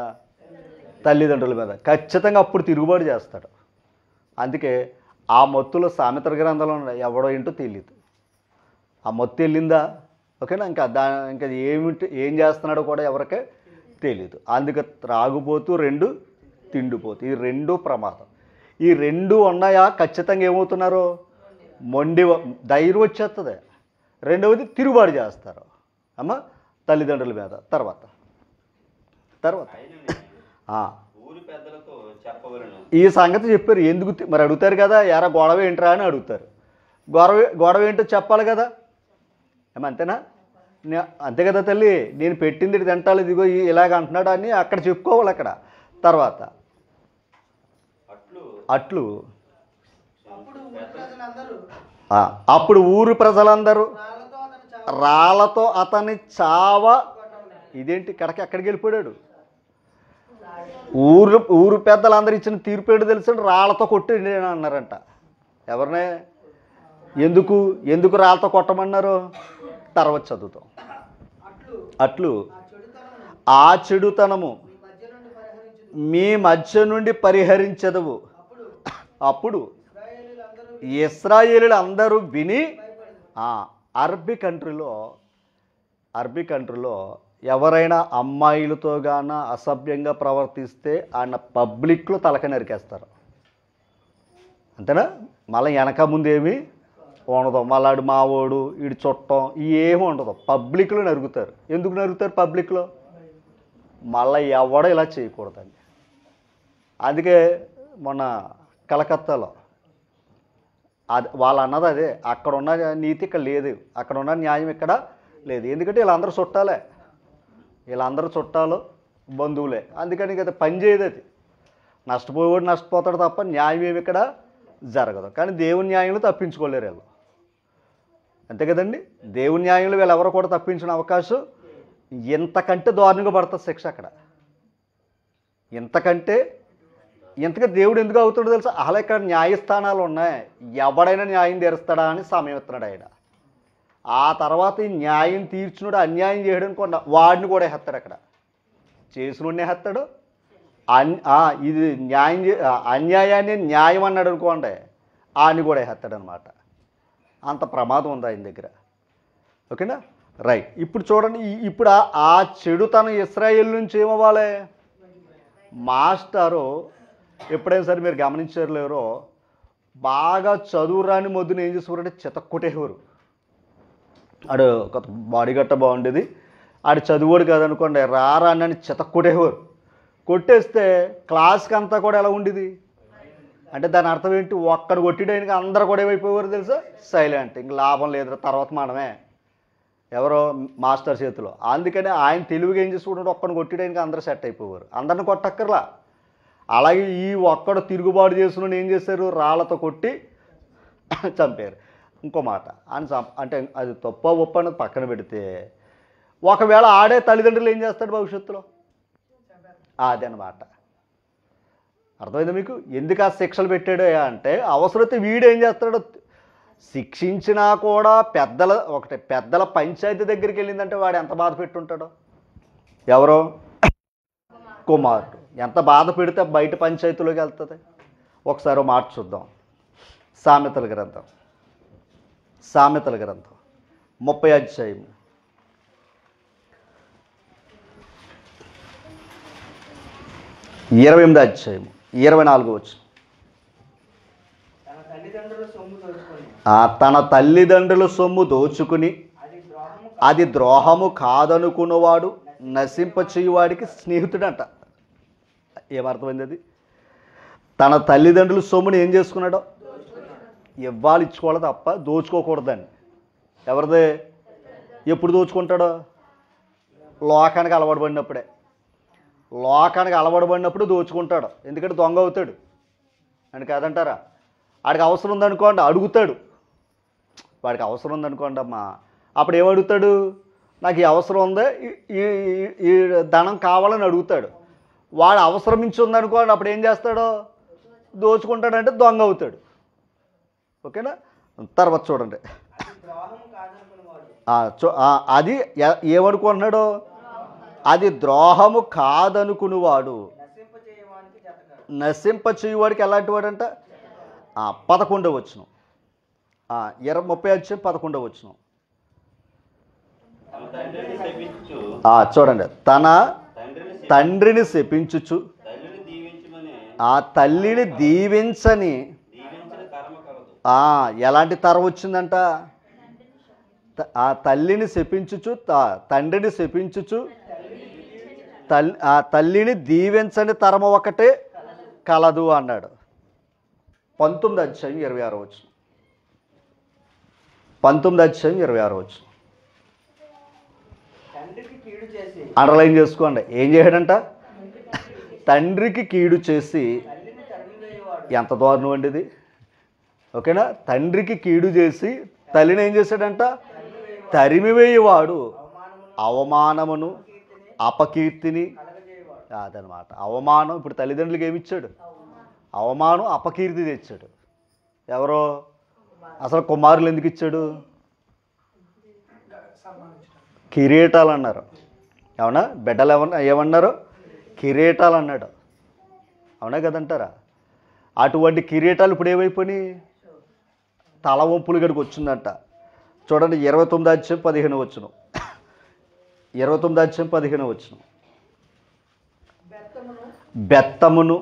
తల్లిదండ్రుల మీద. ఖచ్చితంగా అప్పుడు తిరుగుబాటు చేస్తాడు. అందుకే ఆ మత్తులో సామెతల గ్రంథంలో ఎవడో ఏంటో తెలియదు. ఆ మత్తు వెళ్ళిందా? ఓకేనా? ఇంకా ఏం చేస్తున్నాడో కూడా ఎవరికే తెలియదు. అందుకే త్రాగుపోతూ రెండు తిండిపోతూ, ఈ రెండు ప్రమాదం. ఈ రెండు ఉన్నాయా ఖచ్చితంగా ఏమవుతున్నారు? ధైర్యం వచ్చేస్తుంది. రెండవది తిరుగుబాటు చేస్తారు అమ్మ తల్లిదండ్రుల మీద. తర్వాత ఈ సంగతి చెప్పారు. ఎందుకు మరి అడుగుతారు కదా, ఎరా గొడవ ఏంట్రా అని అడుగుతారు. గొడవ ఏంటో చెప్పాలి కదా. అంతేనా? అంతే కదా తల్లి, నేను పెట్టింది తింటాలి, ఇదిగో ఇలాగ అంటున్నాడు అని అక్కడ చెప్పుకోవాలి. అక్కడ తర్వాత అట్లు అప్పుడు ఊరు ప్రజలందరూ రాళ్లతో అతన్ని చావ. ఇదేంటి కడకి ఎక్కడికి వెళ్ళిపోయాడు? ఊరు పెద్దలందరూ ఇచ్చిన తీర్పు ఏంటో తెలుసు, రాళ్లతో కొట్టి అన్నారంట. ఎవరినే? ఎందుకు రాళ్లతో కొట్టమన్నారు? తర్వాత చదువుతాం. అట్లు ఆ చెడుతనము మీ మధ్య నుండి పరిహరించదవు. అప్పుడు ఇశ్రాయేలీయులు అందరూ విని అరబీ కంట్రీలో ఎవరైనా అమ్మాయిలతో గాన అసభ్యంగా ప్రవర్తిస్తే ఆయన పబ్లిక్లో తలక నరికేస్తారు. అంతేనా? మళ్ళీ వెనక ముందు ఏమి ఉండదు. మళ్ళాడు మావోడు వీడి చుట్టం ఏమి ఉండదు. పబ్లిక్లో నరుగుతారు. ఎందుకు నరుగుతారు పబ్లిక్లో? మళ్ళీ ఎవడో ఇలా చేయకూడదండి. అందుకే మొన్న కలకత్తాలో అది వాళ్ళు అన్నది అదే, అక్కడ ఉన్న నీతి ఇక్కడ లేదు, అక్కడ ఉన్న న్యాయం ఇక్కడ లేదు. ఎందుకంటే వీళ్ళందరూ చుట్టాలే, వీళ్ళందరూ చుట్టాలు బంధువులే. అందుకని కదా పని చేయదు. అది నష్టపోయేవాడు నష్టపోతాడు తప్ప న్యాయం ఏమి ఇక్కడ జరగదు. కానీ దేవుని న్యాయంలో తప్పించుకోలేరు వీళ్ళు. అంతే కదండి? దేవుని న్యాయంలో వీళ్ళు ఎవరు కూడా తప్పించిన అవకాశం ఇంతకంటే దారుణంగా పడుతుంది శిక్ష అక్కడ. ఇంతగా దేవుడు ఎందుకు అవుతాడో తెలుసా? అలా ఇక్కడ న్యాయస్థానాలు ఉన్నాయి, ఎవడైనా న్యాయం తీరుస్తాడా అని సమయం ఇస్తున్నాడు ఆయన. ఆ తర్వాత ఈ న్యాయం తీర్చినోడు అన్యాయం చేయడం కూడా వాడిని కూడా హెత్తాడు. అక్కడ చేసినోడినే హెత్తాడు. ఇది న్యాయం అన్యాయాన్ని న్యాయం అన్నాడు అనుకోండి, ఆడిని కూడా హెత్తాడు అనమాట. అంత ప్రమాదం ఉంది ఆయన దగ్గర. ఓకేనా? రైట్. ఇప్పుడు చూడండి, ఇప్పుడు ఆ చెడుతనం ఇశ్రాయేలు నుంచి ఏమవ్వాలి? మాస్టరు ఎప్పుడైనా సరే మీరు గమనించలేరో, బాగా చదువు రాని మొద్దుని ఏం చేసేవారంటే చితక్కొట్టేవారు. ఆడు కొత్త బాడీ గట్ట బాగుండేది, ఆడు చదువుడు కాదనుకోండి, రారా అని చితక్కొట్టేవారు. కొట్టేస్తే క్లాస్కి అంతా కూడా ఎలా ఉండేది అంటే దాని అర్థం ఏంటి? ఒక్కడు కొట్టిడానికి అందరూ కూడా ఏమైపోయేవారు తెలుసా? సైలెంట్. ఇంక లాభం లేదు, తర్వాత మనమే ఎవరో మాస్టర్ చేతిలో. అందుకని ఆయన తెలుగుగా ఏం చేసుకుంటాడు, ఒక్కడిని కొట్టడానికి అందరూ సెట్ అయిపోయేవారు. అందరిని కొట్టక్కర్లా. అలాగే ఈ ఒక్కడు తిరుగుబాటు చేసిన ఏం చేశారు? రాళ్లతో కొట్టి చంపారు. ఇంకో మాట అంటే అది తప్ప ఒప్ప అనేది పక్కన పెడితే, ఒకవేళ ఆడే తల్లిదండ్రులు ఏం చేస్తాడు భవిష్యత్తులో? అదనమాట. అర్థమైందా మీకు? ఎందుకు ఆ శిక్షలు పెట్టాడు అంటే, అవసరమైతే వీడేం చేస్తాడో శిక్షించినా కూడా పెద్దల పంచాయతీ దగ్గరికి వెళ్ళిందంటే వాడు ఎంత బాధ పెట్టుంటాడో. ఎవరో కుమారుడు ఎంత బాధ పెడితే బయట పంచాయతీలోకి వెళ్తుంది. ఒకసారి మాట చూద్దాం. సామెతల గ్రంథం 30వ అధ్యాయం 28వ అధ్యాయం 24వ వచనం. తన తల్లిదండ్రుల సొమ్ము దోచుకుని అది ద్రోహము కాదనుకున్నవాడు నశింపచేయువాడికి స్నేహితుడంట. ఏమర్థమైంది? అది తన తల్లిదండ్రుల సొమ్ముని ఏం చేసుకున్నాడో ఇవ్వాలి, ఇచ్చుకోవాలి తప్ప దోచుకోకూడదండి. ఎవరిదే? ఎప్పుడు దోచుకుంటాడో? లోకానికి అలవాటుపడినప్పుడే. లోకానికి అలవాటుపడినప్పుడు దోచుకుంటాడు. ఎందుకంటే దొంగ అవుతాడు అని కాదంటారా? వాడికి అవసరం ఉందనుకోండి అడుగుతాడు. వాడికి అవసరం ఉందనుకోండి అమ్మా, అప్పుడు ఏమడుగుతాడు? నాకు ఈ అవసరం ఉందే, ఈ ధనం కావాలని అడుగుతాడు. వాడు అవసరం మించి ఉందనుకోండి, అప్పుడు ఏం చేస్తాడో? దోచుకుంటాడంటే దొంగ అవుతాడు. ఓకేనా? తర్వాత చూడండి, అది ఏమనుకుంటున్నాడు? అది ద్రోహము కాదనుకునేవాడు నశింపచేయువాడికి ఎలాంటి వాడంట? 11వ వచనం, 30వ వచనం చూడండి. తన తండ్రిని శపించుచు ఆ తల్లిని దీవించని ఎలాంటి తరం వచ్చిందంట? ఆ తల్లిని శపించుచు తండ్రిని శపించుచు ఆ తల్లిని దీవించని తరము ఒకటే కలదు అన్నాడు. 19వ అధ్యాయం 26వ వచనం. 19వ అధ్యాయం 26వ వచనం అండర్లైన్ చేసుకోండి. ఏం చేయడంట? తండ్రికి కీడు చేసి. ఎంత దారుణం అండి ఇది. ఓకేనా? తండ్రికి కీడు చేసి తల్లిని ఏం చేశాడంట? తరిమివేయవాడు అవమానమును అపకీర్తిని. అదనమాట అవమానం. ఇప్పుడు తల్లిదండ్రులకి ఏమిచ్చాడు? అవమానం అపకీర్తి తెచ్చాడు. ఎవరో? అసలు కుమారులు ఎందుకు ఇచ్చాడు? కిరీటాలు అన్నారు. అవునా? బిడ్డలు ఏమన్నారు? కిరీటాలు అన్నాడు. అవునా కదంటారా? అటువంటి కిరీటాలు ఇప్పుడు ఏమైపోయినాయి? తల వంపులు గడికి వచ్చిందంట. చూడండి 29వ అధ్యాయం 15వ వచనం. 29 అధ్యాయం 15 వచనం. బెత్తమును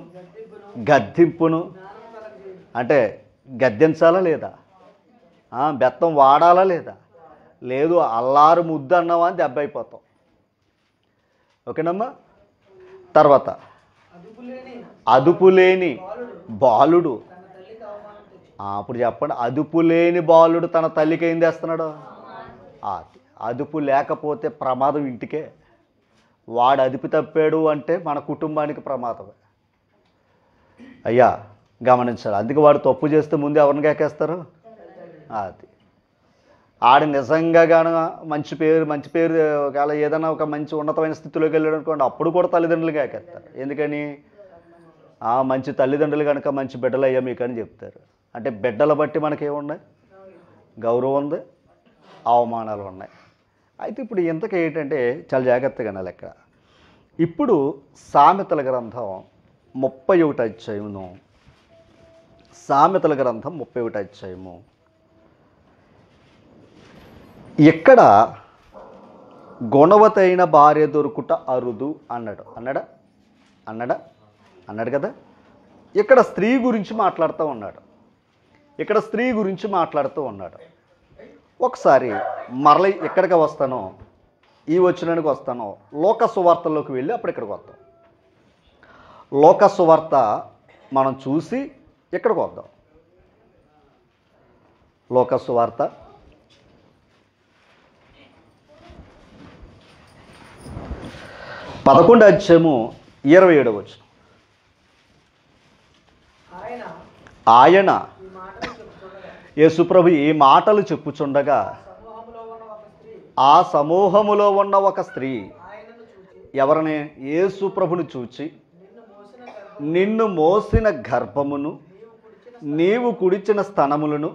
గద్దింపును అంటే గద్దించాలా లేదా? బెత్తం వాడాలా లేదా? లేదు, అల్లారు ముద్దు అన్నావా అని దెబ్బ అయిపోతాం. ఓకేనమ్మా. తర్వాత అదుపులేని బాలుడు. అప్పుడు చెప్పండి, అదుపులేని బాలుడు తన తల్లికి ఏం చేస్తున్నాడు? అదుపు లేకపోతే ప్రమాదం ఇంటికే. వాడు అదుపు తప్పాడు అంటే మన కుటుంబానికి ప్రమాదమే. అయ్యా గమనించాలి. అందుకే వాడు తప్పు చేస్తే ముందు ఎవరిని కేకేస్తారు? అది ఆడు నిజంగా కానీ మంచి పేరు ఒకవేళ ఏదైనా ఒక మంచి ఉన్నతమైన స్థితిలోకి వెళ్ళాడు అనుకోండి, అప్పుడు కూడా తల్లిదండ్రులు కేకేస్తారు. ఎందుకని? మంచి తల్లిదండ్రులు కనుక మంచి బిడ్డలు అయ్యా మీకు అని చెప్తారు. అంటే బిడ్డల బట్టి మనకేమున్నాయి? గౌరవం ఉంది, అవమానాలు ఉన్నాయి. అయితే ఇప్పుడు ఇంతకు ఏంటంటే చాలా జాగ్రత్తగా లెక్క. ఇప్పుడు సామెతల గ్రంథం 31 అధ్యాయము. సామెతల గ్రంథం 31 అధ్యాయము. ఇక్కడ గుణవతైన భార్య దొరుకుట అరుదు అన్నాడు కదా. ఇక్కడ స్త్రీ గురించి మాట్లాడుతూ ఉన్నాడు. ఒకసారి మరల ఎక్కడికి వస్తానో, ఈ వచనానికి వస్తానో, లోక సువార్తల్లోకి వెళ్ళి అప్పుడు ఇక్కడికి వస్తాం. లోక సువార్త మనం చూసి ఇక్కడికి వద్దాం. లోక సువార్త 11 అధ్యాయము 27 వచనం. ఆయన యేసుప్రభు ఈ మాటలు చెప్పుచుండగా ఆ సమూహములో ఉన్న ఒక స్త్రీ ఎవరని? యేసుప్రభుని చూచి, నిన్ను మోసిన గర్భమును నీవు కుడిచిన స్తనములను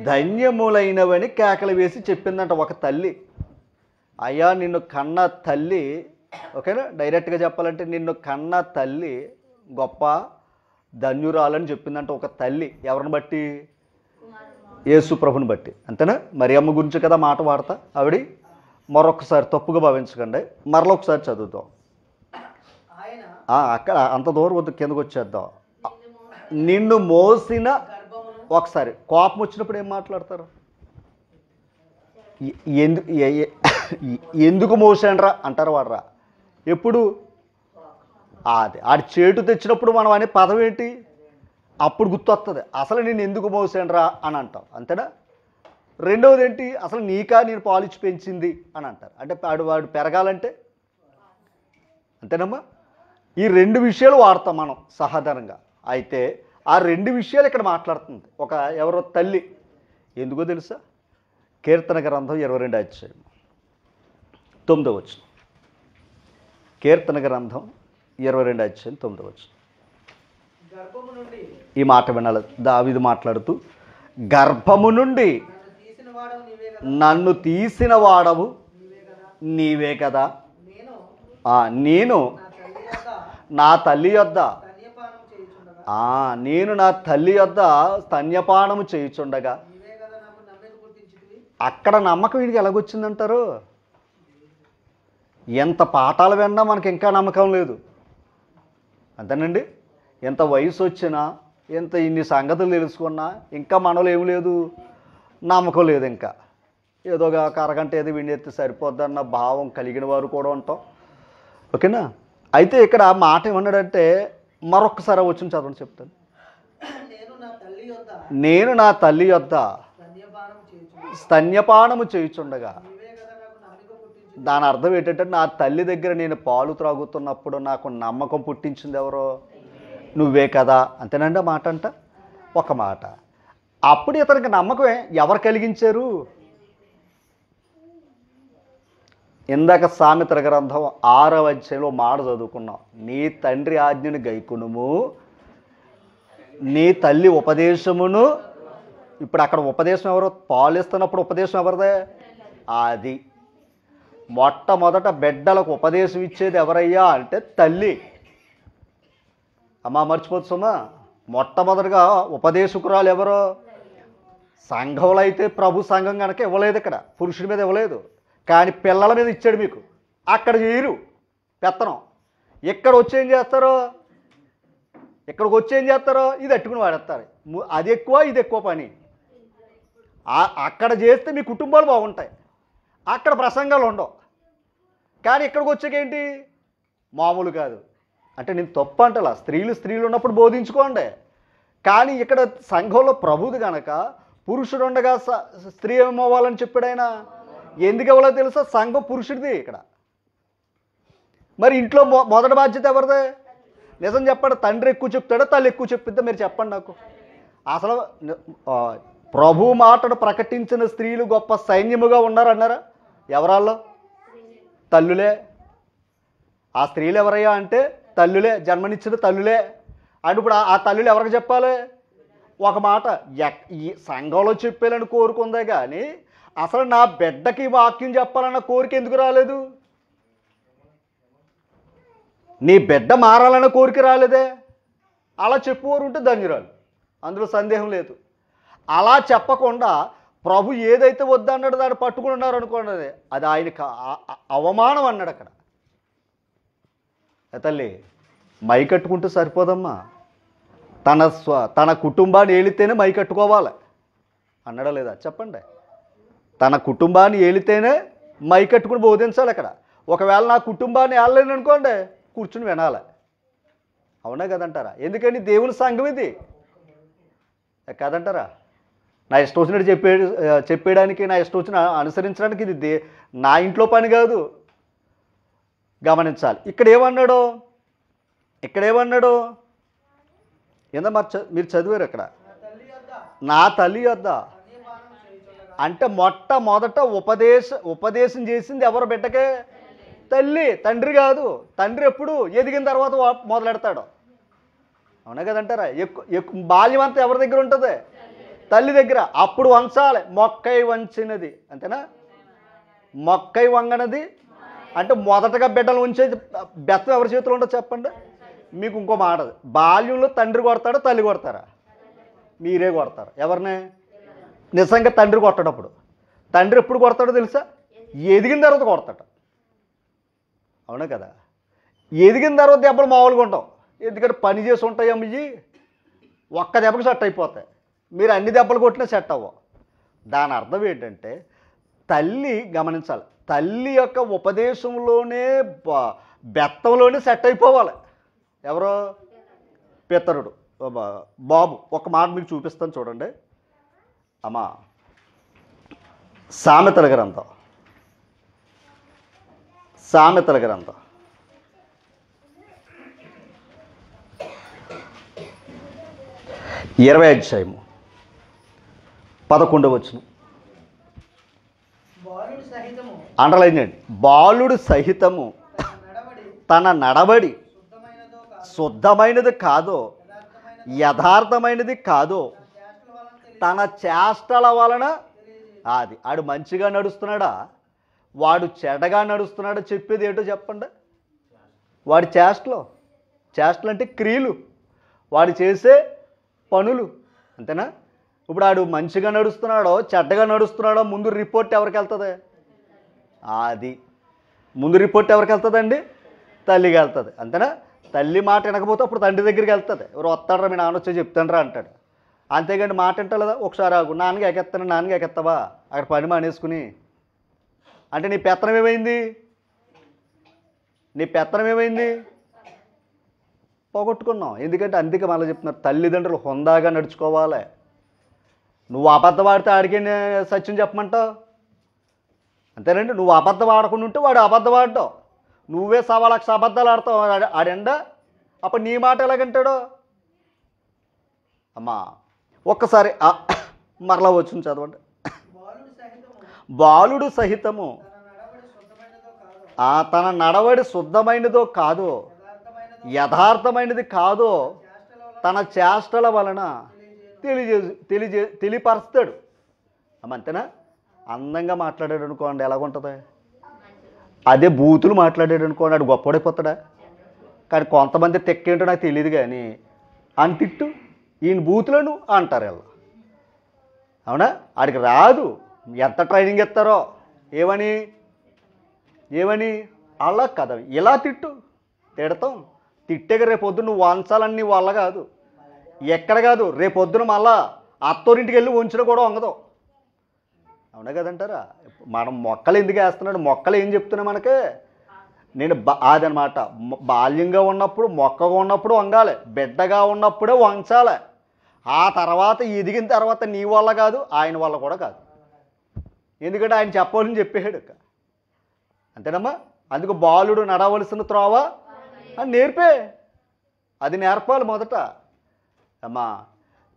ధన్యములైనవని కేకలు వేసి చెప్పిందంట ఒక తల్లి. అయ్యా నిన్ను కన్న తల్లి, ఓకేనా, డైరెక్ట్గా చెప్పాలంటే నిన్ను కన్న తల్లి గొప్ప ధన్యురాలని చెప్పిందంట ఒక తల్లి. ఎవరిని బట్టి? యేసుప్రభుని బట్టి. అంతేనా? మరియమ్మ గురించి కదా మాట వాడతా ఆవిడ. మరొకసారి తప్పుగా భావించకండి, మరొకసారి చదువుతాం. అక్కడ అంత దూరం వద్దు, కిందకు వచ్చేద్దాం. నిన్ను మోసిన, ఒకసారి కోపం వచ్చినప్పుడు ఏం మాట్లాడతారు? ఎందుకు మోసానరా అంటారు వాడరా. ఎప్పుడు? ఆడి చేటు తెచ్చినప్పుడు మనం అనే పదం ఏంటి? అప్పుడు గుర్తొస్తుంది, అసలు నేను ఎందుకు మోసానరా అని అంటాం. అంతేనా? రెండవది ఏంటి? అసలు నీకా నేను పాలిచ్చి పెంచింది అని అంటారు. అంటే వాడు పెరగాలంటే. అంతేనమ్మా? ఈ 2 విషయాలు వాడతాం మనం సాధారణంగా. అయితే ఆ 2 విషయాలు ఇక్కడ మాట్లాడుతుంది ఒక ఎవరో తల్లి. ఎందుకో తెలుసా? కీర్తన గ్రంథం 22 అధ్యాయం 9 వచనం. కీర్తన గ్రంథం 22 అధ్యాయం 9 వచనం. ఈ మాట వినాలి. దావీదు మాట్లాడుతూ, గర్భము నుండి నన్ను తీసిన వాడవు నీవే కదా. నేను నా తల్లి యొద్ద స్తన్యపానము చేయుచుండగా. అక్కడ నమ్మకం వీడికి ఎలాగొచ్చిందంటారు? ఎంత పాఠాలు విన్నా మనకి ఇంకా నమ్మకం లేదు. అంతేనండి? ఎంత వయసు వచ్చినా, ఎంత ఇన్ని సంగతులు తెలుసుకున్నా ఇంకా మనలో ఏమి లేదు, నమ్మకం లేదు. ఇంకా ఏదో ఒక అరగంట ఏదో వినేస్తే సరిపోద్దన్న భావం కలిగిన వారు కూడా ఉంటాం. ఓకేనా? అయితే ఇక్కడ ఆ మాట ఏమన్నాడంటే, మరొక్కసారి వచ్చిన చదవండి చెప్తాను. నేను నా తల్లి యొద్ద స్తన్యపానము చేయుచుండగా. దాని అర్థం ఏంటంటే, నా తల్లి దగ్గర నేను పాలు త్రాగుతున్నప్పుడు నాకు నమ్మకం పుట్టించింది ఎవరో? నువ్వే కదా. అంతేనండి మాట అంట. ఒక మాట. అప్పుడు ఇతనికి నమ్మకమే ఎవరు కలిగించారు? ఇందాక సామెతల గ్రంథం 6వ అధ్యాయంలో మాట చదువుకున్నాం. నీ తండ్రి ఆజ్ఞను గైకొనుము, నీ తల్లి ఉపదేశమును. ఇప్పుడు అక్కడ ఉపదేశం ఎవరు? పాలిస్తున్నప్పుడు ఉపదేశం ఎవరిదే? అది మొట్టమొదట బిడ్డలకు ఉపదేశం ఇచ్చేది ఎవరయ్యా అంటే తల్లి. అమ్మా మర్చిపోతుమ్మా, మొట్టమొదటిగా ఉపదేశకురాలు ఎవరో? సంఘంలో అయితే ప్రభు సంఘం కనుక ఇవ్వలేదు, ఇక్కడ పురుషుడి మీద ఇవ్వలేదు, కానీ పిల్లల మీద ఇచ్చాడు. మీకు అక్కడ చేయరు పెత్తనం. ఇక్కడ వచ్చి ఏం చేస్తారో, ఇక్కడికి వచ్చి ఏం చేస్తారో ఇది అట్టుకుని వాడేస్తారు. అది ఎక్కువ ఇది ఎక్కువ పని. అక్కడ చేస్తే మీ కుటుంబాలు బాగుంటాయి, అక్కడ ప్రసంగాలు ఉండవు. కానీ ఇక్కడికి వచ్చాకేంటి మామూలు కాదు. అంటే నేను తప్పు అంటలా, స్త్రీలు ఉన్నప్పుడు బోధించుకోండి. కానీ ఇక్కడ సంఘంలో ప్రభుది కనుక పురుషుడు ఉండగా స్త్రీ ఏమవ్వాలని చెప్పాడు ఆయన. ఎందుకు ఇవ్వాలో తెలుసా? సంఘం పురుషుడిది ఇక్కడ. మరి ఇంట్లో మొదటి బాధ్యత ఎవరిదే? నిజం చెప్పండి, తండ్రి ఎక్కువ చెప్తాడా తల్లి ఎక్కువ చెప్పిద్దా? మీరు చెప్పండి నాకు. అసలు ప్రభు మాటను ప్రకటించిన స్త్రీలు గొప్ప సైన్యముగా ఉన్నారన్నారా? ఎవరాల్లో? తల్లులే. ఆ స్త్రీలు ఎవరయ్యా అంటే తల్లులే, జన్మనిచ్చిన తల్లులే. అంటే ఇప్పుడు ఆ తల్లులు ఎవరికి చెప్పాలి? ఒక మాట ఈ సంఘంలో చెప్పాలని కోరుకుందే కానీ అసలు నా బిడ్డకి వాక్యం చెప్పాలన్న కోరిక ఎందుకు రాలేదు? నీ బిడ్డ మారాలన్న కోరిక రాలేదే. అలా చెప్పుకోరు ఉంటే ధన్యురాలు, అందులో సందేహం లేదు. అలా చెప్పకుండా ప్రభు ఏదైతే వద్దన్నాడో దాన్ని పట్టుకుని ఉన్నారు అనుకోండి, అది ఆయనకి అవమానం అన్నాడు అక్కడ. తల్లి మై కట్టుకుంటే సరిపోదమ్మా, తన కుటుంబాన్ని ఏలితేనే మై కట్టుకోవాలి అన్నాడా లేదా? చెప్పండి. తన కుటుంబాన్ని ఏలితేనే మై కట్టుకుని బోధించాలి అక్కడ. ఒకవేళ నా కుటుంబాన్ని ఏళ్ళలేను అనుకోండి, కూర్చుని వినాలి. అవునా కదంటారా? ఎందుకని దేవుని సంఘం ఇది కదంటారా? నా ఇష్టం వచ్చినట్టు చెప్పేయడానికి, నా ఇష్టం వచ్చిన అనుసరించడానికి ఇది నా ఇంట్లో పని కాదు. గమనించాలి. ఇక్కడ ఏమన్నాడు ఏందో మీరు చదివారు అక్కడ, నా తల్లి వద్ద అంటే మొట్టమొదట ఉపదేశం చేసింది ఎవరు బిడ్డకే? తల్లి, తండ్రి కాదు. తండ్రి ఎప్పుడు ఎదిగిన తర్వాత మొదలెడతాడు. అవునా కదంటారా? ఎక్కువ బాల్యం అంతా ఎవరి దగ్గర ఉంటుంది? తల్లి దగ్గర. అప్పుడు వంచాలి. మొక్కై వంచినది అంతేనా? మొక్కై వంగనది అంటే మొదటగా బిడ్డలు ఉంచేది బెత్తం ఎవరి చేతిలో ఉండదు చెప్పండి. మీకు ఇంకో మాట, బాల్యంలో తండ్రి కొడతాడా తల్లి కొడతారా? మీరే కొడతారు. ఎవరిని? నిజంగా తండ్రి కొట్టడప్పుడు. తండ్రి ఎప్పుడు కొడతాడో తెలుసా? ఎదిగిన తర్వాత కొడతాడు. అవునా కదా? ఎదిగిన తర్వాత దెబ్బలు మామూలుగా ఉంటాం. ఎందుకంటే పని చేసి ఉంటాయి అమ్మి, ఒక్క దెబ్బకి సెట్ అయిపోతాయి. మీరు అన్ని దెబ్బలు కొట్టినా సెట్ అవ్వవు. దాని అర్థం ఏంటంటే తల్లి గమనించాలి, తల్లి యొక్క ఉపదేశంలోనే బెత్తంలోనే సెట్ అయిపోవాలి. ఎవరో? పితరుడు బాబు. ఒక మాట మీకు చూపిస్తాను చూడండి అమ్మా. సామెతల గ్రంథం 20వ అధ్యాయము 11వ వచనం. అండర్లైన్ చేయండి. బాలుడు సహితము తన నడవడి శుద్ధమైనది కాదో, యథార్థమైనది కాదో, తన చేష్టల వలన అది ఆడు మంచిగా నడుస్తున్నాడా వాడు చెడ్డగా నడుస్తున్నాడా చెప్పేది ఏంటో చెప్పండి. వాడి చేష్టలు అంటే క్రియలు, వాడు చేసే పనులు, అంతేనా? ఇప్పుడు ఆడు మంచిగా నడుస్తున్నాడో చెడ్డగా నడుస్తున్నాడో ముందు రిపోర్ట్ ఎవరికి వెళ్తుంది? అది ముందు రిపోర్ట్ ఎవరికి వెళ్తుందండి? తల్లికి వెళ్తుంది, అంతేనా? తల్లి మాట వినకపోతే అప్పుడు తండ్రి దగ్గరికి వెళ్తుంది. ఎవరు వస్తాడరా మీ నాన్న వచ్చి చెప్తానరా అంటాడు. అంతేగాని మాట వింటలేదా? ఒకసారి ఆగు, నాన్నగా ఎక్కేస్తావా అక్కడ పని మానేసుకుని అంటే నీ పెత్తనం ఏమైంది? పోగొట్టుకున్నాం. ఎందుకంటే అందుకే మళ్ళీ చెప్తున్నారు, తల్లిదండ్రులు హుందాగా నడుచుకోవాలి. నువ్వు అబద్ధం ఆడితే ఆడికే సత్యం చెప్పమంటావు, అంతేనండి? నువ్వు అబద్ధం ఆడకుండా ఉంటే వాడు అబద్ధం ఆడతావు. నువ్వే 1,00,000 అబద్ధాలు ఆడతావు ఆడెండా, అప్పుడు నీ మాట ఎలాగంటాడు? అమ్మా ఒక్కసారి మరలా వచ్చి చదవండి. బాలుడు సహితము తన నడవడి శుద్ధమైనదో కాదో, యథార్థమైనది కాదో, తన చేష్టల వలన తెలియపరుస్తాడు. అంతేనా? అందంగా మాట్లాడాడు అనుకోండి ఎలాగుంటుంది? అదే బూతులు మాట్లాడాడు అనుకోండి ఆడు గొప్పడైపోతాడా? కానీ కొంతమంది తెక్కేంటో నాకు తెలియదు కానీ అంతిట్టు ఈయన బూతులను అంటారు వీళ్ళు. అవునా? ఆడికి రాదు. ఎంత ట్రైనింగ్ ఇస్తారో. ఏమని అలా కదా, ఇలా తిడతాం. తిట్టేగా రేపొద్దు నువ్వు వంచాలని నీ వల్ల కాదు, ఎక్కడ కాదు, రేపొద్దున మళ్ళా అత్తోరింటికి వెళ్ళి ఉంచడం కూడా వంగదు. అవునా కదంటారా? మనం మొక్కలు ఎందుకు వేస్తున్నాడు? మొక్కలు ఏం చెప్తున్నా మనకి? నేను అదనమాట, బాల్యంగా ఉన్నప్పుడు మొక్కగా ఉన్నప్పుడు వంగాలి, బిడ్డగా ఉన్నప్పుడే వంచాలి. ఆ తర్వాత ఎదిగిన తర్వాత నీ వల్ల కాదు, ఆయన వల్ల కూడా కాదు. ఎందుకంటే ఆయన చెప్పాలని చెప్పేశాడు. అంతేనమ్మా? అందుకు బాలుడు నడవలసిన త్రోవ అని నేర్పే, అది నేర్పాలి మొదట అమ్మా.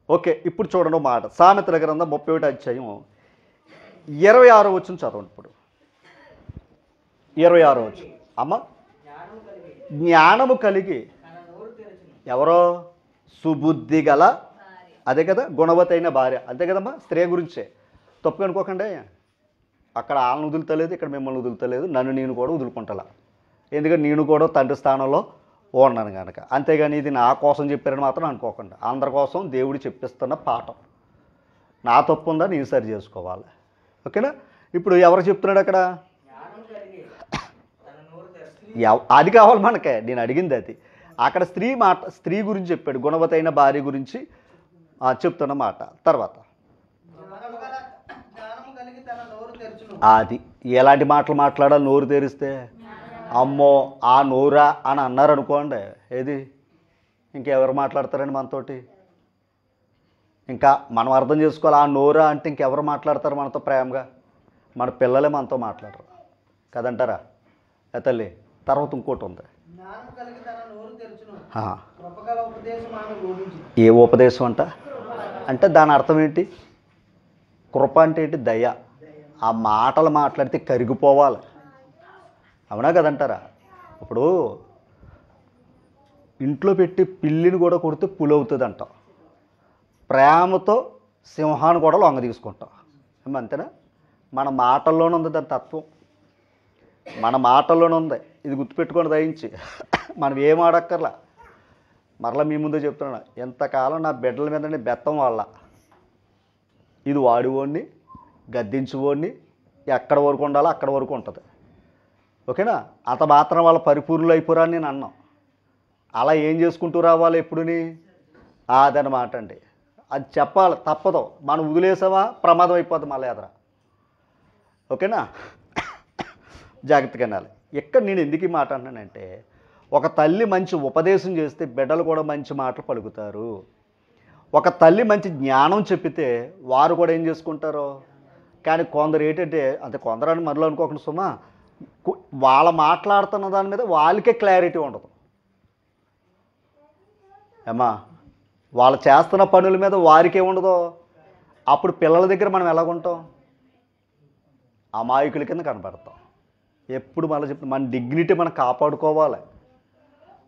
ఓకే, ఇప్పుడు చూడండి మాట, సామెతల గ్రంథం 31వ అధ్యాయం 26వ వచనం చదవండి. ఇప్పుడు 26వ వచనం అమ్మ. జ్ఞానము కలిగి ఎవరో? సుబుద్ధి గల, అదే కదా, గుణవతైన భార్య, అంతే కదమ్మా, స్త్రీ గురించే. తప్పు అనుకోకండి. అక్కడ వాళ్ళని వదులుతలేదు, ఇక్కడ మిమ్మల్ని వదులుతలేదు, నన్ను నేను కూడా వదులుకుంటా. ఎందుకంటే నేను కూడా తండ్రి స్థానంలో ఉన్నాను కనుక. అంతేగాని ఇది నా కోసం చెప్పారని మాత్రం అనుకోకుండా, అందరి కోసం దేవుడు చెప్పిస్తున్న పాఠం. నా తప్పు ఉందా నేను సరి చేసుకోవాలి. ఓకేనా? ఇప్పుడు ఎవరు చెప్తున్నాడు అక్కడ? అది కావాలి మనకే, నేను అడిగింది అది. అక్కడ స్త్రీ గురించి చెప్పాడు, గుణవతైన భార్య గురించి చెప్తున్న మాట. తర్వాత అది ఎలాంటి మాటలు మాట్లాడాలి? నోరు తెరిస్తే అమ్మో ఆ నోరా అని అన్నారు అనుకోండి, ఏది ఇంకెవరు మాట్లాడతారండి మనతోటి? ఇంకా మనం అర్థం చేసుకోవాలి, ఆ నోరా అంటే ఇంకెవరు మాట్లాడతారు మనతో ప్రేమగా? మన పిల్లలే మనతో మాట్లాడరు కదంటారా తల్లి? తర్వాత ఇంకోటి ఉంది, ఏ ఉపదేశం అంటే దాని అర్థం ఏంటి? కృప అంటే ఏంటి? దయ. ఆ మాటలు మాట్లాడితే కరిగిపోవాలి. అవునా కదంటారా? ఇప్పుడు ఇంట్లో పెట్టి పిల్లిని కూడా కొడితే పులి అవుతుంది అంటాం, ప్రేమతో సింహాన్ని కూడా లొంగ తీసుకుంటాం. అంతేనా? మన మాటల్లోనే ఉంది దాని తత్వం, మన మాటల్లోనే ఉంది. ఇది గుర్తుపెట్టుకొని దయించి మనం ఏం ఆడక్కర్లా. మరలా మీ ముందే చెప్తున్నాను, ఎంతకాలం నా బిడ్డల మీద బెత్తం వాళ్ళ, ఇది వాడివోడిని గద్దించువోడిని, ఎక్కడ వరకు ఉండాలో అక్కడ వరకు ఉంటుంది. ఓకేనా? అంత మాత్రం వాళ్ళ పరిపూర్ణులు అయిపోరా అని నేను అన్నాం. అలా ఏం చేసుకుంటూ రావాలి ఎప్పుడుని? అదనమాట అండి. అది చెప్పాలి, తప్పదు. మనం వదిలేసామా ప్రమాదం అయిపోద్ది మళ్ళీ ఎదరా. ఓకేనా? జాగ్రత్తగా వినాలి. ఇక్కడ నేను ఎందుకు ఈ మాట అంటున్నానంటే, ఒక తల్లి మంచి ఉపదేశం చేస్తే బిడ్డలు కూడా మంచి మాటలు పలుకుతారు. ఒక తల్లి మంచి జ్ఞానం చెప్పితే వారు కూడా ఏం చేసుకుంటారు. కానీ కొందరు ఏంటంటే, అంతే కొందరు అని మనలో అనుకోకుండా సుమా, వాళ్ళ మాట్లాడుతున్న దాని మీద వాళ్ళకే క్లారిటీ ఉండదు ఏమా, వాళ్ళు చేస్తున్న పనుల మీద వారికే ఉండదు. అప్పుడు పిల్లల దగ్గర మనం ఎలాగుంటాం? అమాయకుల కింద కనపడతాం. ఎప్పుడు మళ్ళీ చెప్తాం, మన డిగ్నిటీ మనం కాపాడుకోవాలి.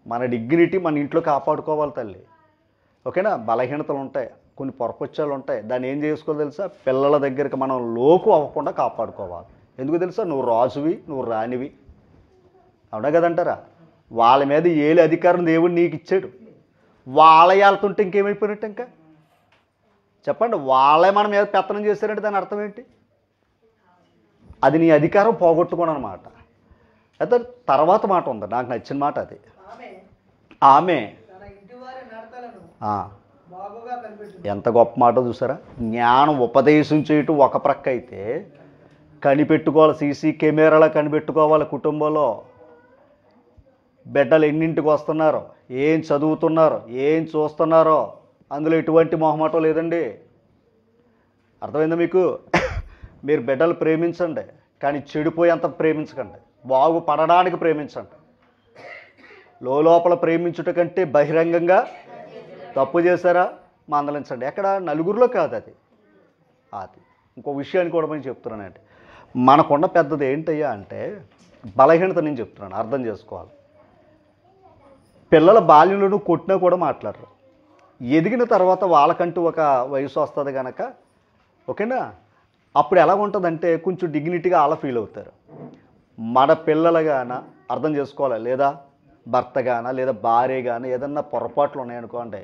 మన డిగ్నిటీ మన ఇంట్లో కాపాడుకోవాలి తల్లి. ఓకేనా? బలహీనతలు ఉంటాయి, కొన్ని పొరపచ్చాలు ఉంటాయి, దాన్ని ఏం చేసుకోవాలి తెలుసా? పిల్లల దగ్గరికి మనం లోకు అవ్వకుండా కాపాడుకోవాలి. ఎందుకు తెలుసా? నువ్వు రాజువి, నువ్వు రానివి. అవునా కదంటారా? వాళ్ళ మీద ఏలి అధికారం దేవుడు నీకు ఇచ్చాడు. వాళ్ళ వెళ్తుంటే ఇంకేమైపోయినట్టు? ఇంకా చెప్పండి, వాళ్ళే మన మీద పెత్తనం చేశారంటే దాని అర్థం ఏంటి? అది నీ అధికారం పోగొట్టుకోను అనమాట. అయితే తర్వాత మాట ఉంది, నాకు నచ్చిన మాట అది. ఆమె ఎంత గొప్ప మాట చూసారా? జ్ఞానం ఉపదేశం చేయటం ఒక ప్రక్క అయితే, కనిపెట్టుకోవాలి, సీసీ కెమెరాలో కనిపెట్టుకోవాలి. కుటుంబంలో బిడ్డలు ఎన్నింటికి వస్తున్నారో, ఏం చదువుతున్నారో, ఏం చూస్తున్నారో, అందులో ఎటువంటి మొహమాటం లేదండి. అర్థమైందా మీకు? మీరు బిడ్డలు ప్రేమించండి, కానీ చెడిపోయేంత ప్రేమించకండి. బాగుపడడానికి ప్రేమించండి. లోపల ప్రేమించుట కంటే బహిరంగంగా తప్పు చేశారా మందలించండి. ఎక్కడ? నలుగురిలో కాదు అది. ఇంకో విషయాన్ని కూడా నేను చెప్తున్నానంటే, మనకున్న పెద్దది ఏంటయ్యా అంటే బలహీనత. నేను చెప్తున్నాను, అర్థం చేసుకోవాలి. పిల్లల బాల్యంలో కొట్టినా కూడా మాట్లాడరు. ఎదిగిన తర్వాత వాళ్ళకంటూ ఒక వయసు వస్తుంది కనుక, ఓకేనా, అప్పుడు ఎలా ఉంటుందంటే కొంచెం డిగ్నిటీగా అలా ఫీల్ అవుతారు. మన పిల్లలుగాన అర్థం చేసుకోవాలి, లేదా భర్తగాన లేదా భార్యగాన ఏదన్నా పొరపాట్లు ఉన్నాయనుకోండి,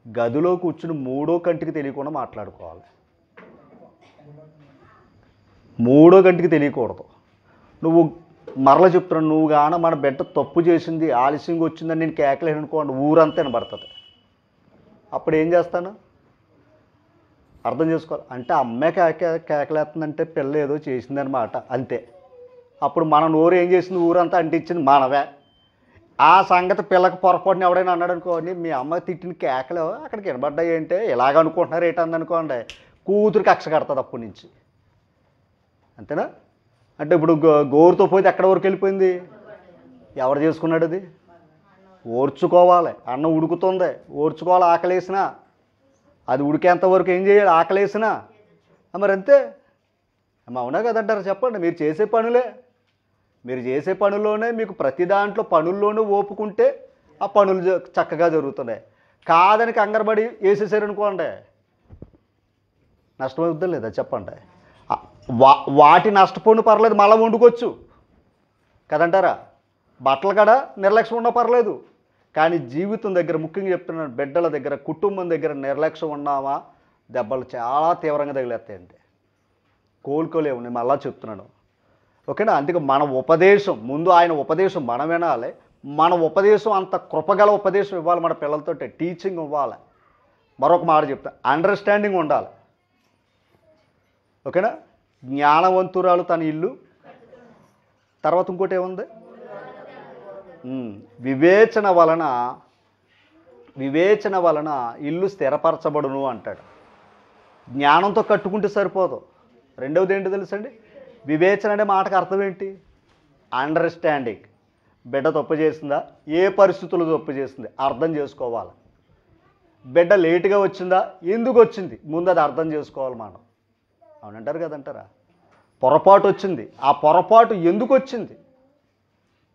గదిలో కూర్చుని మూడో కంటికి తెలియకుండా మాట్లాడుకోవాలి. మూడో కంటికి తెలియకూడదు. నువ్వు మరలా చెప్తున్నాను, నువ్వు గాన మన బిడ్డ తప్పు చేసింది, ఆలస్యంగా వచ్చిందని నేను కేకలేను అనుకోండి, ఊరంతా వినబడుతుంది. అప్పుడు ఏం చేస్తాను? అర్థం చేసుకోవాలి. అంటే అమ్మే కేకలేస్తుందంటే పిల్ల ఏదో చేసిందనమాట, అంతే. అప్పుడు మన నోరు ఏం చేసింది? ఊరంతా అంటించింది మనవే. ఆ సంగతి పిల్లకి పొరపాటుని ఎవడైనా అన్నాడు అనుకోండి, మీ అమ్మ తిట్టిన కేకలు అక్కడికి వినబడ్డాయి అంటే ఇలాగ అనుకుంటున్నారు ఏంటంది అనుకోండి, కూతురికి కక్ష కడుతుంది అప్పటి నుంచి. అంతేనా? అంటే ఇప్పుడు గోరుతో పోతే ఎక్కడ వరకు వెళ్ళిపోయింది? ఎవరు చేసుకున్నాడు అది? ఓర్చుకోవాలి. అన్నం ఉడుకుతుంది, ఓర్చుకోవాలి. ఆకలేసినా అది ఉడికేంత వరకు ఏం చేయాలి? ఆకలేసినా మరి అంతే. అవునా కదంటారు? చెప్పండి. మీరు చేసే పనుల్లోనే మీకు ప్రతి దాంట్లో పనుల్లోనూ ఓపుకుంటే ఆ పనులు చక్కగా జరుగుతున్నాయి. కాదని కంగారుపడి వేసేసారనుకోండి, నష్టమవుద్దా లేదా? చెప్పండి. వాటి నష్టపోను పర్లేదు, మళ్ళీ వండుకోవచ్చు కదంటారా? బట్టలు కూడా నిర్లక్ష్యం ఉన్నా పర్లేదు, కానీ జీవితం దగ్గర, ముఖ్యంగా చెప్తున్నాను, బిడ్డల దగ్గర, కుటుంబం దగ్గర నిర్లక్ష్యం ఉన్నామా దెబ్బలు చాలా తీవ్రంగా తగిలేస్తాయండి. కోలుకోలేము. నేను మళ్ళా చెప్తున్నాను, ఓకేనా? అందుకే మన ఉపదేశం ముందు, ఆయన ఉపదేశం మనం వినాలి. మన ఉపదేశం అంత కృపగల ఉపదేశం ఇవ్వాలి మన పిల్లలతో, టీచింగ్ ఇవ్వాలి. మరొక మాట చెప్తా, అండర్స్టాండింగ్ ఉండాలి, ఓకేనా? జ్ఞానవంతురాలు తన ఇల్లు, తర్వాత ఇంకోటి ఏముంది? వివేచన వలన ఇల్లు స్థిరపరచబడును అంటాడు. జ్ఞానంతో కట్టుకుంటే సరిపోదు. రెండవది ఏంటి తెలుసండి? వివేచన అనే మాటకు అర్థం ఏంటి? అండర్స్టాండింగ్. బిడ్డ తప్పు చేసిందా, ఏ పరిస్థితుల్లో తప్పు చేసింది అర్థం చేసుకోవాలి. బిడ్డ లేటుగా వచ్చిందా, ఎందుకు వచ్చింది ముందు అది అర్థం చేసుకోవాలి మనం. అవునంటారు కదంటారా? పొరపాటు వచ్చింది, ఆ పొరపాటు ఎందుకు వచ్చింది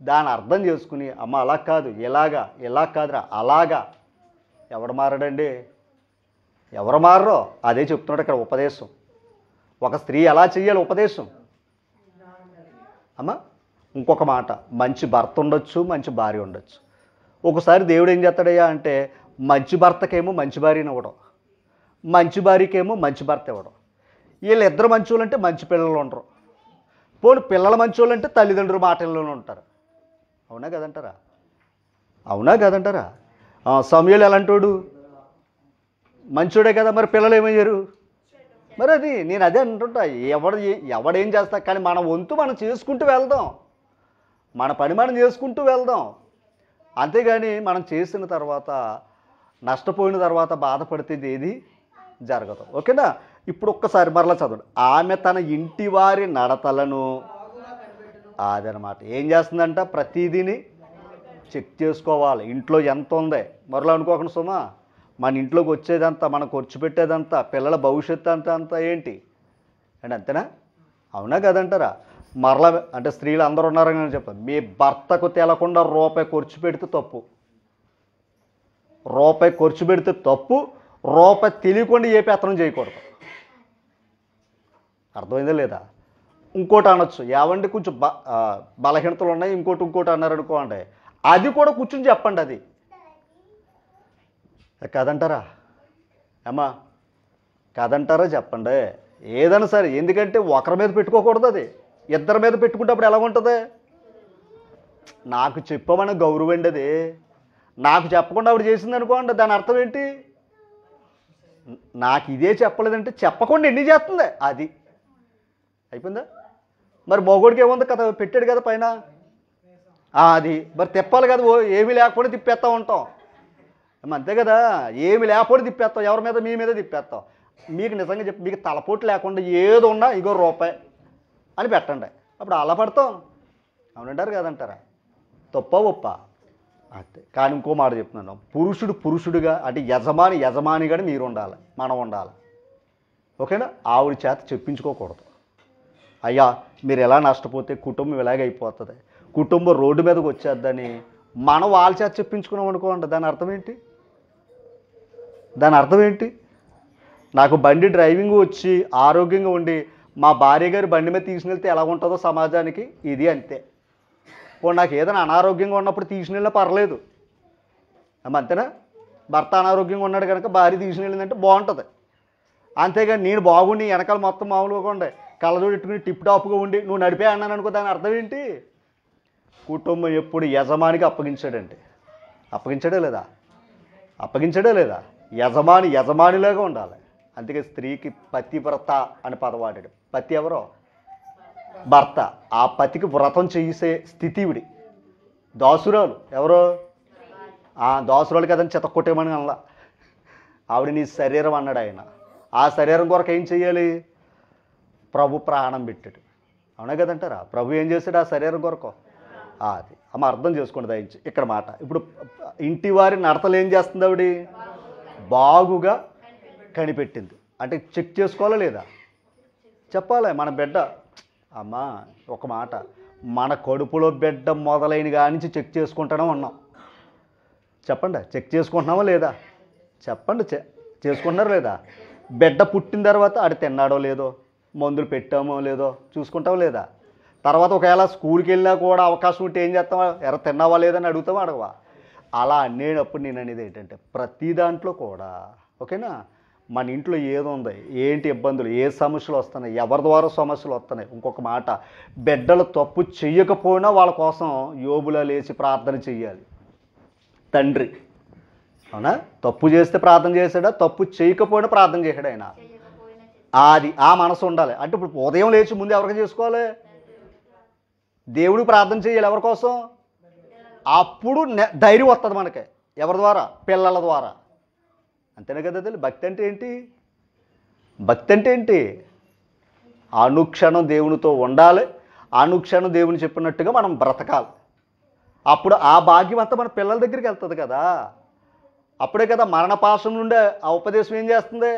దాన్ని అర్థం చేసుకుని, అమ్మ అలా కాదు, ఇలా కాదురా, అలాగా. ఎవడు మారడండి? ఎవరు మారరో అదే చెప్తున్నాడు ఇక్కడ ఉపదేశం. ఒక స్త్రీ ఎలా చెయ్యాలి ఉపదేశం. అమ్మ ఇంకొక మాట, మంచి భర్త ఉండొచ్చు, మంచి భార్య ఉండొచ్చు. ఒకసారి దేవుడు ఏం చేస్తాడయ్యా అంటే, మంచి భర్తకేమో మంచి భార్యని ఇవ్వడం, మంచి భార్యకేమో మంచి భర్త ఇవ్వడం. వీళ్ళిద్దరు మంచోళ్ళు అంటే మంచి పిల్లలు ఉండరు. పోనీ పిల్లలు మంచోళ్ళు అంటే తల్లిదండ్రుల మాటల్లోనే ఉంటారు. అవునా కదంటారా? సమూయేలు ఎలాంటోడు? మంచోడే కదా, మరి పిల్లలు ఏమయ్యారు? మరి అది నేను అదే అంటుంటా, ఎవడేం చేస్తా, కానీ మన వంతు మనం చేసుకుంటూ వెళ్దాం, మన పని మనం చేసుకుంటూ వెళ్దాం. అంతేగాని మనం చేసిన తర్వాత, నష్టపోయిన తర్వాత బాధపడితే ఏది జరగదు. ఓకేనా? ఇప్పుడు ఒక్కసారి మరలా చదవండి. ఆమె తన ఇంటి వారి నడతలను, అదనమాట ఏం చేస్తుందంట, ప్రతిదీని చెక్ చేసుకోవాలి. ఇంట్లో ఎంత ఉంది మరలా అనుకోకుండా సుమా, మన ఇంట్లోకి వచ్చేదంతా, మనం ఖర్చు పెట్టేదంతా, పిల్లల భవిష్యత్తు అంతా ఏంటి అంటే అంతేనా? అవునా కదంటారా? మరలా అంటే స్త్రీలు అందరూ ఉన్నారని నేను చెప్పాను, మీ భర్తకు తెలకుండా రూపాయి ఖర్చు పెడితే తప్పు, రూపాయి తెలియకుండా ఏ పెత్తనం చేయకూడదు. అర్థమైందా లేదా? ఇంకోటి అనొచ్చు, ఏవండి కొంచెం బలహీనతలు ఉన్నాయి, ఇంకోటి అన్నారనుకోండి, అది కూడా కూర్చుని చెప్పండి. అది కాదంటారా? అమ్మా కాదంటారా? చెప్పండి ఏదైనా సరే. ఎందుకంటే ఒకరి మీద పెట్టుకోకూడదు, అది ఇద్దరి మీద పెట్టుకుంటే అప్పుడు ఎలా ఉంటుంది? నాకు చెప్పమని గౌరవం అండి అది. నాకు చెప్పకుండా ఆవిడ చేసింది అనుకోండి, దాని అర్థం ఏంటి? నాకు ఇదే చెప్పలేదంటే చెప్పకుండా ఎన్ని చేస్తుంది, అది అయిపోయిందా? మరి మొగోడికి ఏముంది కదా, పెట్టాడు కదా పైన, అది మరి తిప్పాలి కదా. ఏమీ లేకపోతే తిప్పేస్తూ ఉంటాం, అంతే కదా. ఏమి లేకపోతే తిప్పేస్తాం, ఎవరి మీద? మీ మీద తిప్పేస్తాం. మీకు నిజంగా చెప్పి, మీకు తలపోటు లేకుండా ఏదో ఉన్నా ఇగో రూపాయి అని పెట్టండి, అప్పుడు అలా పడతాం. అవునంటారు కదంటారా? తప్ప ఒప్ప అంతే. కానీ ఇంకో మాట చెప్తున్నాను, పురుషుడుగా అంటే యజమానిగా మీరు ఉండాలి, మనం ఉండాలి. ఓకేనా? ఆవిడ చేత చెప్పించుకోకూడదు, అయ్యా మీరు ఎలా నష్టపోతే కుటుంబం ఇలాగైపోతుంది, కుటుంబం రోడ్డు మీదకి వచ్చేద్దని మనం వాళ్ళ చేత చెప్పించుకున్నాం అనుకోండి, దాని అర్థం ఏంటి? నాకు బండి డ్రైవింగ్ వచ్చి ఆరోగ్యంగా ఉండి మా భార్య గారి బండి మీద తీసుకెళ్తే ఎలా ఉంటుందో సమాజానికి, ఇది అంతే. ఇప్పుడు నాకు ఏదైనా అనారోగ్యంగా ఉన్నప్పుడు తీసుకెళ్ళినా పర్లేదు, అంతేనా? భర్త అనారోగ్యంగా ఉన్నాడు కనుక భార్య తీసుకెళ్ళిందంటే బాగుంటుంది. అంతేగాని నేను బాగుండి వెనకాల మొత్తం మామూలుగా ఉండే కళ్ళజోడు పెట్టుకుని టిప్ టాప్గా ఉండి నువ్వు నడిపే అన్నాను అనుకో, దాని అర్థం ఏంటి? కుటుంబం ఎప్పుడు యజమానికి అప్పగించాడండి. అప్పగించాడే లేదా? అప్పగించాడే లేదా? యజమానిలాగా ఉండాలి. అందుకే స్త్రీకి పతివ్రత అని పదం వాడాడు. పతి ఎవరో? భర్త. ఆ పతికి వ్రతం చేసే స్థితి ఇవిడి. దాసురాలు ఎవరో? దాసురాలు కదని చెత్త కొట్టేమని అలా. ఆవిడ నీ శరీరం అన్నాడు ఆయన. ఆ శరీరం కొరకు ఏం చెయ్యాలి? ప్రభు ప్రాణం పెట్టాడు. అవునా కదంటారా? ప్రభు ఏం చేశాడు ఆ శరీరం కొరకు? అది అమ్మ అర్థం చేసుకోండి దయించి ఇక్కడ మాట. ఇప్పుడు ఇంటి వారి నడతలు ఏం చేస్తుంది ఆవిడ? బాగుగా కనిపెట్టింది. అంటే చెక్ చేసుకోవాలా లేదా? చెప్పాలి. మన బిడ్డ అమ్మా ఒక మాట, మన కడుపులో బిడ్డ మొదలైన కాడి నుంచి చెక్ చేసుకుంటానే ఉన్నాం. చెప్పండి, చెక్ చేసుకుంటున్నామా లేదా? చెప్పండి, చేసుకుంటున్నారా లేదా? బిడ్డ పుట్టిన తర్వాత ఆడు తిన్నాడో లేదో, మందులు పెట్టామో లేదో చూసుకుంటామో లేదా? తర్వాత ఒకవేళ స్కూల్కి వెళ్ళినా కూడా అవకాశం ఉంటే ఏం చేస్తావా? ఎర్ర తిన్నావా లేదని అడుగుతావా అడగవా? అలా అనేటప్పుడు నేను అనేది ఏంటంటే ప్రతి దాంట్లో కూడా ఓకేనా, మన ఇంట్లో ఏది ఉంది, ఏంటి ఇబ్బందులు, ఏ సమస్యలు వస్తున్నాయి, ఎవరి ద్వారా సమస్యలు వస్తున్నాయి. ఇంకొక మాట, బిడ్డలు తప్పు చెయ్యకపోయినా వాళ్ళ కోసం యోబులా లేచి ప్రార్థన చెయ్యాలి తండ్రి. అవునా? తప్పు చేస్తే ప్రార్థన చేశాడా? తప్పు చేయకపోయినా ప్రార్థన చేశాడు ఆయన. అది ఆ మనసు ఉండాలి. అంటే ఇప్పుడు ఉదయం లేచి ముందు ఎవరికి చేసుకోవాలి? దేవుడికి ప్రార్థన చేయాలి. ఎవరి కోసం? అప్పుడు ధైర్యం వస్తుంది మనకి. ఎవరి ద్వారా? పిల్లల ద్వారా. అంతేనే కదా తల్లి? భక్తి అంటే ఏంటి? భక్తి అంటే ఏంటి? అనుక్షణం దేవునితో ఉండాలి, అనుక్షణం దేవుని చెప్పినట్టుగా మనం బ్రతకాలి. అప్పుడు ఆ భాగ్యం అంతా మన పిల్లల దగ్గరికి వెళ్తుంది కదా. అప్పుడే కదా మరణపాశం నుండే ఆ ఉపదేశం ఏం చేస్తుంది.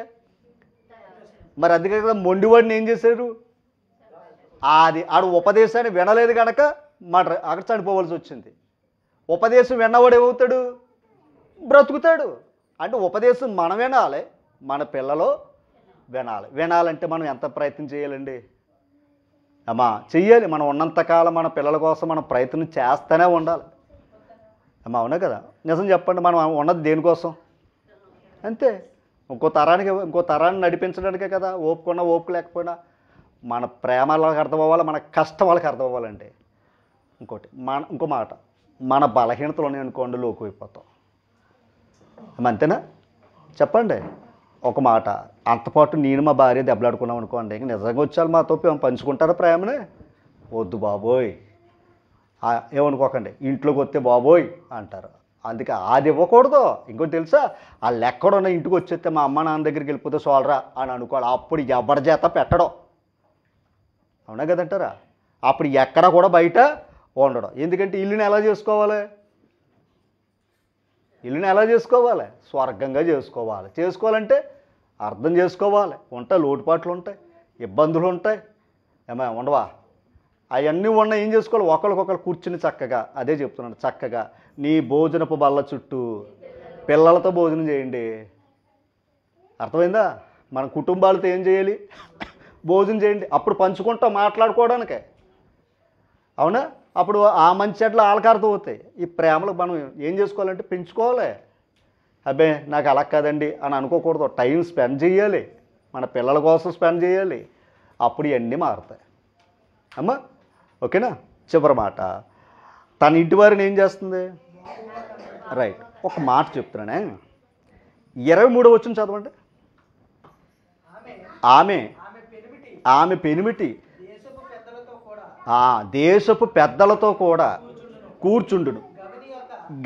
మరి అందుకే కదా మొండివాడిని ఏం చేశారు? ఆడు ఉపదేశాన్ని వినలేదు కనుక అక్కడ చనిపోవలసి వచ్చింది. ఉపదేశం విన్నవాడు ఏమవుతాడు? బ్రతుకుతాడు. అంటే ఉపదేశం మనం వినాలి, మన పిల్లలు వినాలి. వినాలంటే మనం ఎంత ప్రయత్నం చేయాలండి అమ్మా? చెయ్యాలి. మనం ఉన్నంతకాలం మన పిల్లల కోసం మనం ప్రయత్నం చేస్తూనే ఉండాలి అమ్మా. అవునా కదా? నిజం చెప్పండి, మనం ఉన్నది దేనికోసం? అంతే. ఇంకో తరాన్ని నడిపించడానికే కదా. ఓపుకున్నా ఓపిక లేకపోయినా మన ప్రేమ వాళ్ళకి అర్థం అవ్వాలి, మన కష్టం వాళ్ళకి అర్థం అవ్వాలండి. ఇంకో మాట, మన బలహీనతలు ఉన్నాయనుకోండి లోకువైపోతాం. అంతేనా? చెప్పండి. ఒక మాట, అంతపాటు నేను మా భార్య దెబ్బలాడుకున్నాం అనుకోండి, ఇంక నిజంగా వచ్చారు మాతో పంచుకుంటారా ప్రేమని? వద్దు బాబోయ్, ఏమనుకోకండి. ఇంట్లోకి వస్తే బాబోయ్ అంటారు. అందుకే అది ఇవ్వకూడదు. ఇంకోటి తెలుసా, వాళ్ళు ఎక్కడున్న ఇంటికి వచ్చేస్తే మా అమ్మ నాన్న దగ్గరికి వెళ్ళిపోతే సోలరా అని అనుకోవాలి. అప్పుడు ఎవరి చేత పెట్టడం. అవునా కదంటారా? అప్పుడు ఎక్కడ కూడా బయట ఉండడం. ఎందుకంటే ఇల్లుని ఎలా చేసుకోవాలి? ఇల్లుని ఎలా చేసుకోవాలి? స్వర్గంగా చేసుకోవాలి. చేసుకోవాలంటే అర్థం చేసుకోవాలి. ఉంటాయి, లోటుపాట్లు ఉంటాయి, ఇబ్బందులు ఉంటాయి. ఉండవా? అవన్నీ ఉన్నాయి. ఏం చేసుకోవాలి? ఒకరికొకరు కూర్చుని చక్కగా, అదే చెప్తున్నాను, చక్కగా నీ భోజనపు బల్ల చుట్టూ పిల్లలతో భోజనం చేయండి. అర్థమైందా? మన కుటుంబాలతో ఏం చేయాలి? భోజనం చేయండి. అప్పుడు పంచుకుంటాం మాట్లాడుకోవడానికే. అవునా? అప్పుడు ఆ మంచి చెడ్లు ఆలకారుతూ అవుతాయి. ఈ ప్రేమలు మనం ఏం చేసుకోవాలంటే పెంచుకోవాలి. అబ్బే నాకు అలా కాదండి అని అనుకోకూడదు. టైం స్పెండ్ చేయాలి, మన పిల్లల కోసం స్పెండ్ చేయాలి. అప్పుడు ఇవన్నీ మారుతాయి అమ్మా. ఓకేనా? చివరి మాట, తన ఇంటి వారిని ఏం చేస్తుంది? రైట్. ఒక మాట చెప్తున్నానే, 23వ వచనం చదవండి. ఆమె పెనిమిటి దేశపు పెద్దలతో కూడా కూర్చుండును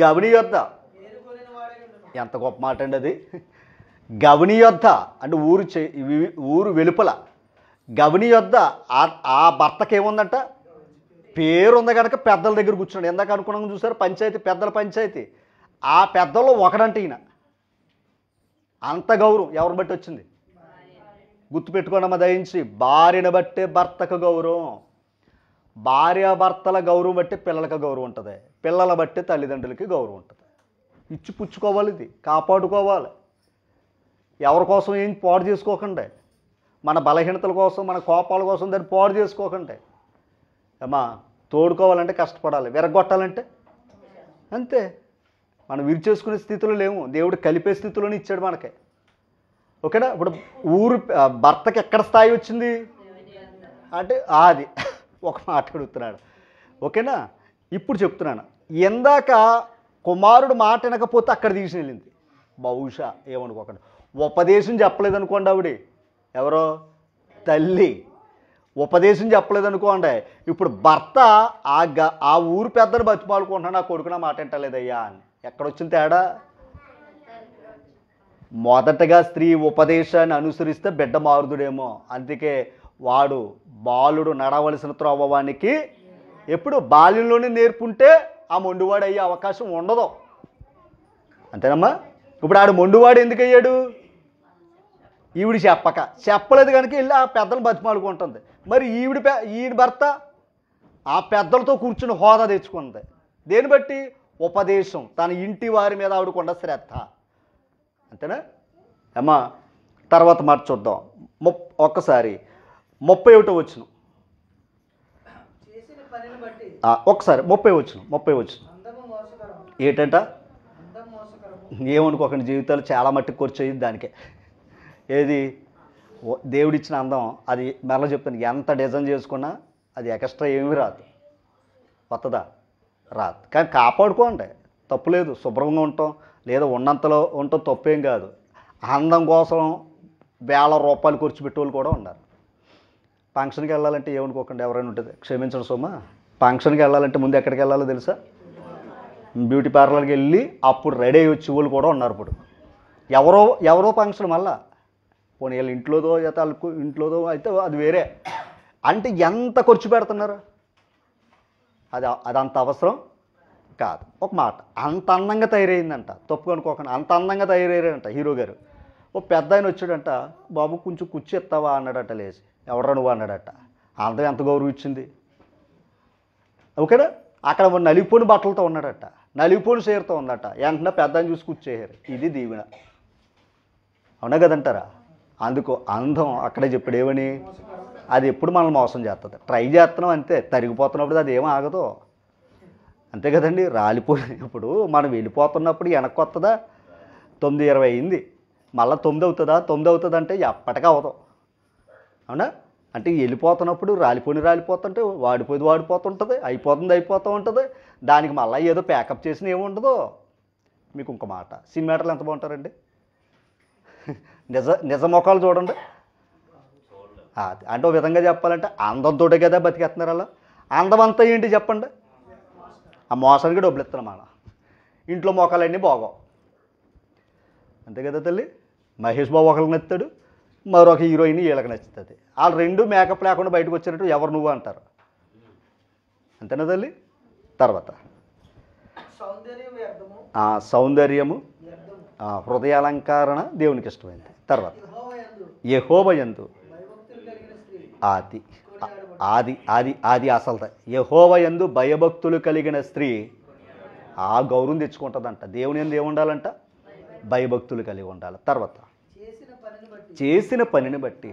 గవని యొద్ద. ఎంత గొప్ప మాట అండి అది. గవని యొద్ద అంటే ఊరు వెలుపల గవని యొద్ద ఆ భర్తకి ఏముందంట? పేరుంది కనుక పెద్దల దగ్గర కూర్చున్నాడు. ఎందాక అనుకున్నాం చూసారు, పంచాయతీ, పెద్దల పంచాయతీ. ఆ పెద్దల్లో ఒకడంటే ఈయన. అంత గౌరవం ఎవరిని బట్టి వచ్చింది? గుర్తుపెట్టుకోనమ్మా దయించి, భార్యను బట్టే భర్తకు గౌరవం, భార్యాభర్తల గౌరవం బట్టి పిల్లలకి గౌరవం ఉంటుంది, పిల్లల బట్టి తల్లిదండ్రులకి గౌరవం ఉంటుంది. ఇచ్చి పుచ్చుకోవాలి, ఇది కాపాడుకోవాలి. ఎవరి కోసం ఏం పాడు చేసుకోకండి. మన బలహీనతల కోసం, మన కోపాల కోసం దాన్ని పాడు చేసుకోకండి అమ్మా. తోడుకోవాలంటే కష్టపడాలి, విరగొట్టాలంటే అంతే. మనం విరిచేసుకునే స్థితిలో లేము, దేవుడు కలిపే స్థితిలోనే ఇచ్చాడు మనకి. ఓకేనా? ఇప్పుడు భర్తకి ఎక్కడ స్థాయి వచ్చింది అంటే అది ఒక మాట అడుగుతున్నాడు. ఓకేనా? ఇప్పుడు చెప్తున్నాను, ఇందాక కుమారుడు మాట వినకపోతే అక్కడ తీసి వెళ్ళింది. బహుశా ఏమనుకోకండి, ఉపదేశం చెప్పలేదనుకోండి ఆవిడ, ఎవరో తల్లి ఉపదేశం చెప్పలేదనుకోండి, ఇప్పుడు భర్త ఆ ఊరు పెద్దను బతిమాలుకుంటున్నాడు, నా కొడుకు నా మాట వింటలేదయ్యా అని. ఎక్కడొచ్చింది తేడా? మొదటగా స్త్రీ ఉపదేశాన్ని అనుసరిస్తే బిడ్డ మారుదుడేమో. అందుకే వాడు బాలుడు నడవలసిన త్రోవవానికి ఎప్పుడు బాల్యంలోనే నేర్పుంటే ఆ మొండివాడు అయ్యే అవకాశం ఉండదు. అంతేనమ్మా? ఇప్పుడు ఆడు మొండివాడు ఎందుకు అయ్యాడు? ఈవిడ చెప్పలేదు కనుక వెళ్ళి ఆ పెద్దలు బతిమాలుకుంటుంది. మరి ఈవిడ భర్త ఆ పెద్దలతో కూర్చుని హోదా తెచ్చుకుంది. దేన్ని బట్టి? ఉపదేశం, తన ఇంటి వారి మీద ఆవిడకున్న శ్రద్ధ. అంతేనా అమ్మా? తర్వాత మాట చూద్దాం. ఒక్కసారి 31వ వచనం, ఒక్కసారి 30వ వచనం ఏంటంట? ఏమనుకోకండి, జీవితాలు చాలా మట్టుకు ఖర్చు దానికే. ఏది? దేవుడిచ్చిన అందం. అది మరలా చెప్తాను, ఎంత డిజైన్ చేసుకున్నా అది ఎక్స్ట్రా ఏమీ రాదు. కొత్తదా? రాదు. కానీ కాపాడుకోండి, తప్పులేదు. శుభ్రంగా ఉంటాం లేదా ఉన్నంతలో ఉండటం తప్పేం కాదు. అందం కోసం వేల రూపాయలు ఖర్చు పెట్టేవాళ్ళు కూడా ఉన్నారు. ఫంక్షన్కి వెళ్ళాలంటే ఏమనుకోకండి, ఎవరైనా ఉంటుంది, క్షమించండి సోమా, ఫంక్షన్కి వెళ్ళాలంటే ముందు ఎక్కడికి వెళ్ళాలో తెలుసా? బ్యూటీ పార్లర్కి వెళ్ళి అప్పుడు రెడీ అయ్యి వచ్చే వాళ్ళు కూడా ఉన్నారు. ఇప్పుడు ఎవరో ఫంక్షన్ మళ్ళా పోనీ వీళ్ళు ఇంట్లోదో ఇంట్లోదో అయితే అది వేరే. అంటే ఎంత ఖర్చు పెడుతున్నారు? అది అంత అవసరం కాదు. ఒక మాట, అంత అందంగా తయారైందంట, తప్పు అనుకోకుండా అంత అందంగా తయారయ్యారంట హీరో గారు. ఓ పెద్ద ఆయన వచ్చాడంట, బాబు కొంచెం కుర్చీ ఎత్తావా అన్నాడట. లేచి, ఎవరా నువ్వు అన్నాడట. అందరూ ఎంత గౌరవం ఇచ్చింది. ఓకేనా? అక్కడ నలిగిపోని బట్టలతో ఉన్నాడట, నలిగిపోని చీరతో ఉందట. వెంటనే పెద్ద ఆయన చూసి కూర్చేయారు. ఇది దీవెన. అవునా కదంటారా? అందుకు అందం అక్కడే చెప్పాడు ఏమని, అది ఎప్పుడు మనల్ని మోసం చేస్తుంది. ట్రై చేస్తున్నాం అంతే, తరిగిపోతున్నప్పుడు అది ఏమీ ఆగదు. అంతే కదండి? ఇప్పుడు మనం వెళ్ళిపోతున్నప్పుడు వెనక్కి వస్తుందా? 9:20 అయింది, మళ్ళీ 9 అవుతుందా? 9 అవుతుంది అంటే ఎప్పటికీ అవదు. అవునా? అంటే వెళ్ళిపోతున్నప్పుడు రాలిపోతుంటే వాడిపోతుంటుంది, అయిపోతూ ఉంటుంది. దానికి మళ్ళీ ఏదో ప్యాకప్ చేసిన ఏముండదు. మీకు ఇంకో మాట, సినిమాటర్లు ఎంత బాగుంటారండి, నిజ మొఖాలు చూడండి. అంటే ఒక విధంగా చెప్పాలంటే అందంతో కదా బతికేస్తున్నారు. అలా అందం అంతా ఏంటి చెప్పండి? ఆ మోసానికి డబ్బులు ఇస్తున్నాం. మన ఇంట్లో మొఖాలన్నీ బాగోవు. అంతే కదా తల్లి? మహేష్ బాబు ఒకరికి నచ్చుతాడు, మరొక హీరోయిన్ వీళ్ళకి నచ్చుతుంది. వాళ్ళు రెండు మేకప్ లేకుండా బయటకు వచ్చినట్టు ఎవరు నువ్వు అంటారు. అంతేనా తల్లి? తర్వాత సౌందర్యము హృదయాలంకరణ దేవునికి ఇష్టమైంది. తర్వాత యెహోవా యందు ఆది అసలు యెహోవా యందు భయభక్తులు కలిగిన స్త్రీ ఆ గౌరవం తెచ్చుకుంటుందంట. దేవుని యందు ఏముండాలంట? భయభక్తులు కలిగి ఉండాలి. తర్వాత చేసిన పనిని బట్టి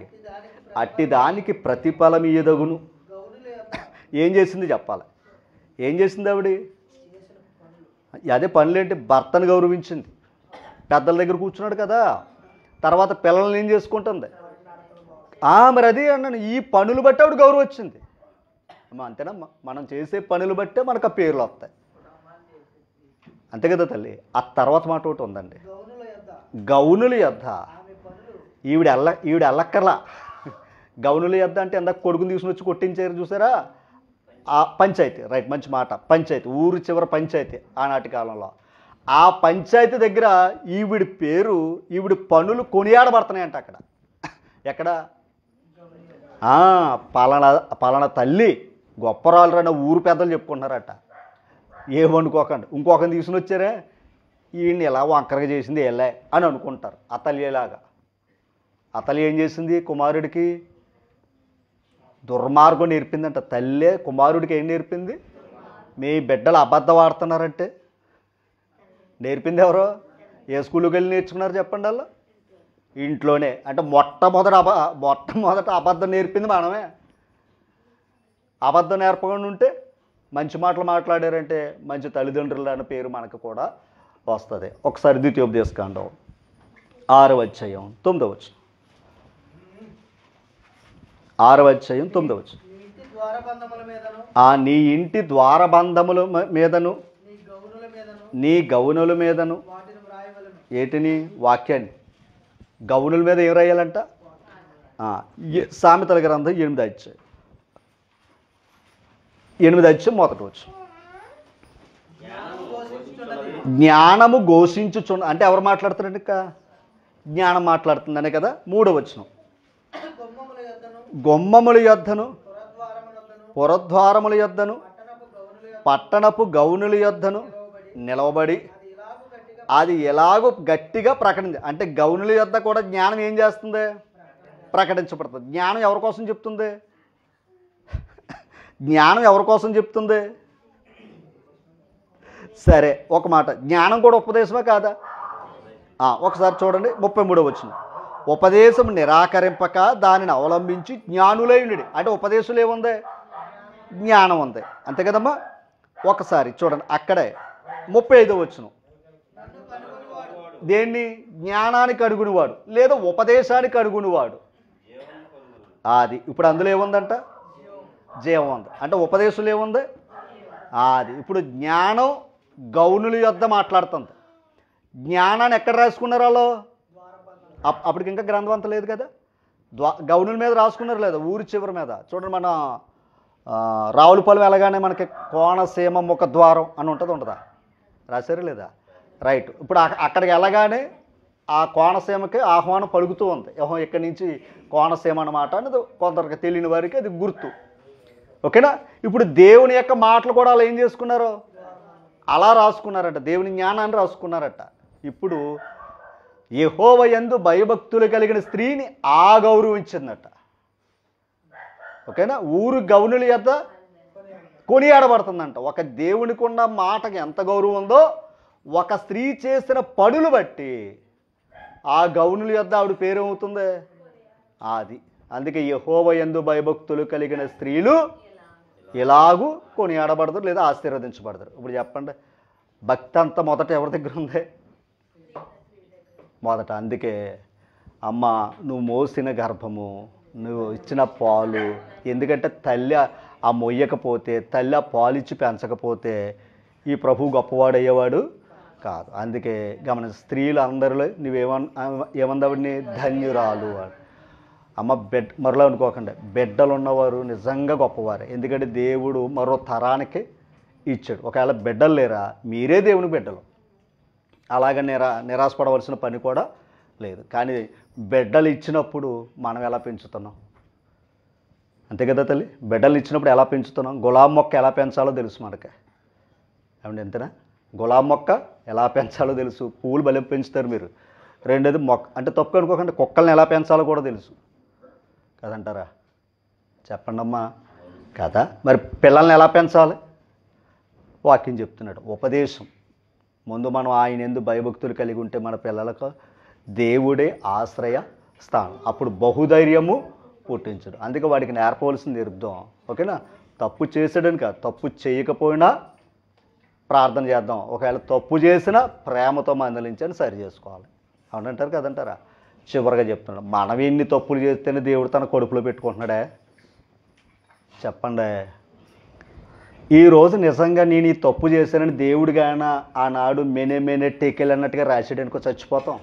అట్టి దానికి ప్రతిఫలం ఎదగును. ఏం చేసింది చెప్పాలి? ఏం చేసింది ఆవిడ? అదే పనులేంటి? భర్తను గౌరవించింది, పెద్దల దగ్గర కూర్చున్నాడు కదా. తర్వాత పిల్లల్ని ఏం చేసుకుంటుంది? మరి అది అన్నాను, ఈ పనులు బట్టి ఆవిడ గౌరవం వచ్చింది. అంతేనమ్మా? మనం చేసే పనులు బట్టే మనకు ఆ పేర్లు వస్తాయి. అంతే కదా తల్లి? ఆ తర్వాత మాట ఒకటి ఉందండి, గౌనుల యొద్ద ఈవిడ అల్లక్కర్లా. గౌనుల యొద్ద అంటే ఎందాక కొడుకుని తీసుకుని వచ్చి కొట్టించారు చూసారా? ఆ పంచాయతీ, రైట్, మంచి మాట, పంచాయతీ, ఊరు చివరి పంచాయతీ ఆనాటి కాలంలో. ఆ పంచాయతీ దగ్గర ఈవిడి పనులు కొనియాడబడుతున్నాయంట అక్కడ. ఎక్కడ? పలానా తల్లి గొప్పరాలరైన ఊరు పెద్దలు చెప్పుకుంటున్నారట. ఏమనుకోకండి, ఇంకొకరిని తీసుకుని వచ్చారే, ఈయన్ని ఎలా వంకరగా చేసింది ఎలా అని అనుకుంటారు. అతల్యేలాగా. అతల్య ఏం చేసింది? కుమారుడికి దుర్మార్గం నేర్పిందంట. తల్లే కుమారుడికి ఏం నేర్పింది? మీ బిడ్డలు అబద్ధం ఆడుతున్నారంటే నేర్పింది ఎవరో? ఏ స్కూల్కి వెళ్ళి నేర్చుకున్నారు చెప్పండి? అలా ఇంట్లోనే. అంటే మొట్టమొదట అబద్ధం నేర్పింది మనమే. అబద్ధం నేర్పకుండా ఉంటే మంచి మాటలు మాట్లాడారంటే మంచి తల్లిదండ్రులు అన్న పేరు మనకు కూడా వస్తుంది. ఒకసారి ద్వితీయోపదేశకాండం 6వ అధ్యాయం 9వ వచనం. 6వ అధ్యాయం 9వ వచనం. నీ ఇంటి ద్వారబంధముల మీదను నీ గౌనుల మీదను ఏటిని వాక్యాన్ని గౌనుల మీద ఏం రాయాలంట? సామెతల గ్రంథం 8 అధ్యాయం 8 అధ్యాయం మొదటి వచ్చు. జ్ఞానము ఘోషించుచున్న అంటే ఎవరు మాట్లాడుతున్నారండి? జ్ఞానం మాట్లాడుతుందనే కదా 3వ వచనం. గొమ్మముల యొద్దను పురద్వారముల యొద్దను పట్టణపు గౌనుల యొద్దను నిలవబడి అది ఎలాగో గట్టిగా ప్రకటించి అంటే గౌనుల యొద్ద కూడా జ్ఞానం ఏం చేస్తుంది? ప్రకటించబడుతుంది. జ్ఞానం ఎవరి కోసం చెప్తుంది? జ్ఞానం ఎవరి కోసం చెప్తుంది? సరే ఒక మాట, జ్ఞానం కూడా ఉపదేశమే కాదా? ఒకసారి చూడండి 33వ వచనం. ఉపదేశం నిరాకరింపక దానిని అవలంబించి జ్ఞానులై ఉండి అంటే ఉపదేశంలో ఏముంది? జ్ఞానం ఉంది, అంతే కదమ్మా. ఒకసారి చూడండి అక్కడే 35వ వచనం. దేన్ని? జ్ఞానానికి అడుగునివాడు లేదా ఉపదేశానికి అడుగునివాడు. అది ఇప్పుడు అందులో ఏముందంట? జీవం ఉంది. అంటే ఉపదేశంలో ఏముంది? అది ఇప్పుడు జ్ఞానం గౌనుల యొద్ద మాట్లాడుతుంది. జ్ఞానాన్ని ఎక్కడ రాసుకున్నారు వాళ్ళు? అప్పటికి ఇంకా గ్రంథం అంత లేదు కదా. గౌనుల మీద రాసుకున్నారు లేదా? ఊరి చివరి మీద చూడండి. మన రావులపాలెం వెళ్ళగానే మనకి కోనసీమ ముఖద్వారం అని ఉంటుందా? రాశారు లేదా? రైట్. ఇప్పుడు అక్కడికి వెళ్ళగానే ఆ కోనసీమకి ఆహ్వానం పలుకుతూ ఉంది. ఇక్కడి నుంచి కోనసీమ అన్నమాట అనేది కొందరికి తెలియని వారికి అది గుర్తు. ఓకేనా? ఇప్పుడు దేవుని యొక్క మాటలు కూడా అలా ఏం చేసుకున్నారు? అలా రాసుకున్నారట. దేవుని జ్ఞానాన్ని రాసుకున్నారట. ఇప్పుడు యెహోవా యందు భయభక్తులు కలిగిన స్త్రీని గౌరవించిందట. ఓకేనా? ఊరు గౌనుల యొద్ద కొనియాడబడుతుందంట. ఒక దేవునికి ఉన్న మాటకి ఎంత గౌరవం ఉందో ఒక స్త్రీ చేసిన పనులు బట్టి ఆ గౌనుల యొద్ద ఆవిడ పేరేమవుతుంది? అది అందుకే యెహోవా యందు భయభక్తులు కలిగిన స్త్రీలు ఎలాగూ కొనియాడబడతారు లేదా ఆశీర్వదించబడతారు. ఇప్పుడు చెప్పండి, భక్తి అంతా మొదట ఎవరి దగ్గర ఉంది? మొదట. అందుకే అమ్మ నువ్వు మోసిన గర్భము, నువ్వు ఇచ్చిన పాలు, ఎందుకంటే తల్లి ఆ మొయ్యకపోతే, తల్లి ఆ పాలు ఇచ్చి పెంచకపోతే ఈ ప్రభు గొప్పవాడు కాదు. అందుకే గమనించి స్త్రీలు అందరిలో ఏమందావిడిని ధన్యురాలు అని. అమ్మ మరలా అనుకోకండి, బిడ్డలు ఉన్నవారు నిజంగా గొప్పవారే. ఎందుకంటే దేవుడు మరో తరానికి ఇచ్చాడు. ఒకవేళ బిడ్డలు లేరా, మీరే దేవుని బిడ్డలు. అలాగ నిరాశపడవలసిన పని కూడా లేదు. కానీ బిడ్డలు ఇచ్చినప్పుడు మనం ఎలా పెంచుతున్నాం? అంతే కదా తల్లి? బిడ్డలు ఇచ్చినప్పుడు ఎలా పెంచుతున్నాం? గులాబీ మొక్క ఎలా పెంచాలో తెలుసు మనకి. ఏమండి ఎంతనా? గులాబీ మొక్క ఎలా పెంచాలో తెలుసు. పువ్వులు బలి పెంచుతారు మీరు. రెండోది మొక్క అంటే తప్పు అనుకోకండి, కుక్కల్ని ఎలా పెంచాలో కూడా తెలుసు కదంటారా? చెప్పండి అమ్మా కదా. మరి పిల్లల్ని ఎలా పెంచాలి? వాక్యం చెప్తున్నాడు. ఉపదేశం ముందు మనం ఆయన యందు భయభక్తులు కలిగి ఉంటే మన పిల్లలకు దేవుడే ఆశ్రయ స్థానం. అప్పుడు బహుధైర్యము పుట్టించడు. అందుకే వాడికి నేర్పవలసింది నేర్పుదాం. ఓకేనా? తప్పు చేసాడని కాదు, తప్పు చేయకపోయినా ప్రార్థన చేద్దాం. ఒకవేళ తప్పు చేసినా ప్రేమతో మందలించని సరి చేసుకోవాలి. అవునంటారు కదంటారా? చివరిగా చెప్తున్నాడు, మనం ఎన్ని తప్పులు చేస్తేనే దేవుడు తన కడుపులో పెట్టుకుంటున్నాడే? చెప్పండి. ఈరోజు నిజంగా నేను ఈ తప్పు చేశానని దేవుడిగాన ఆనాడు మెనే టేకెల్ అన్నట్టుగా రాసాడనుకో చచ్చిపోతాం.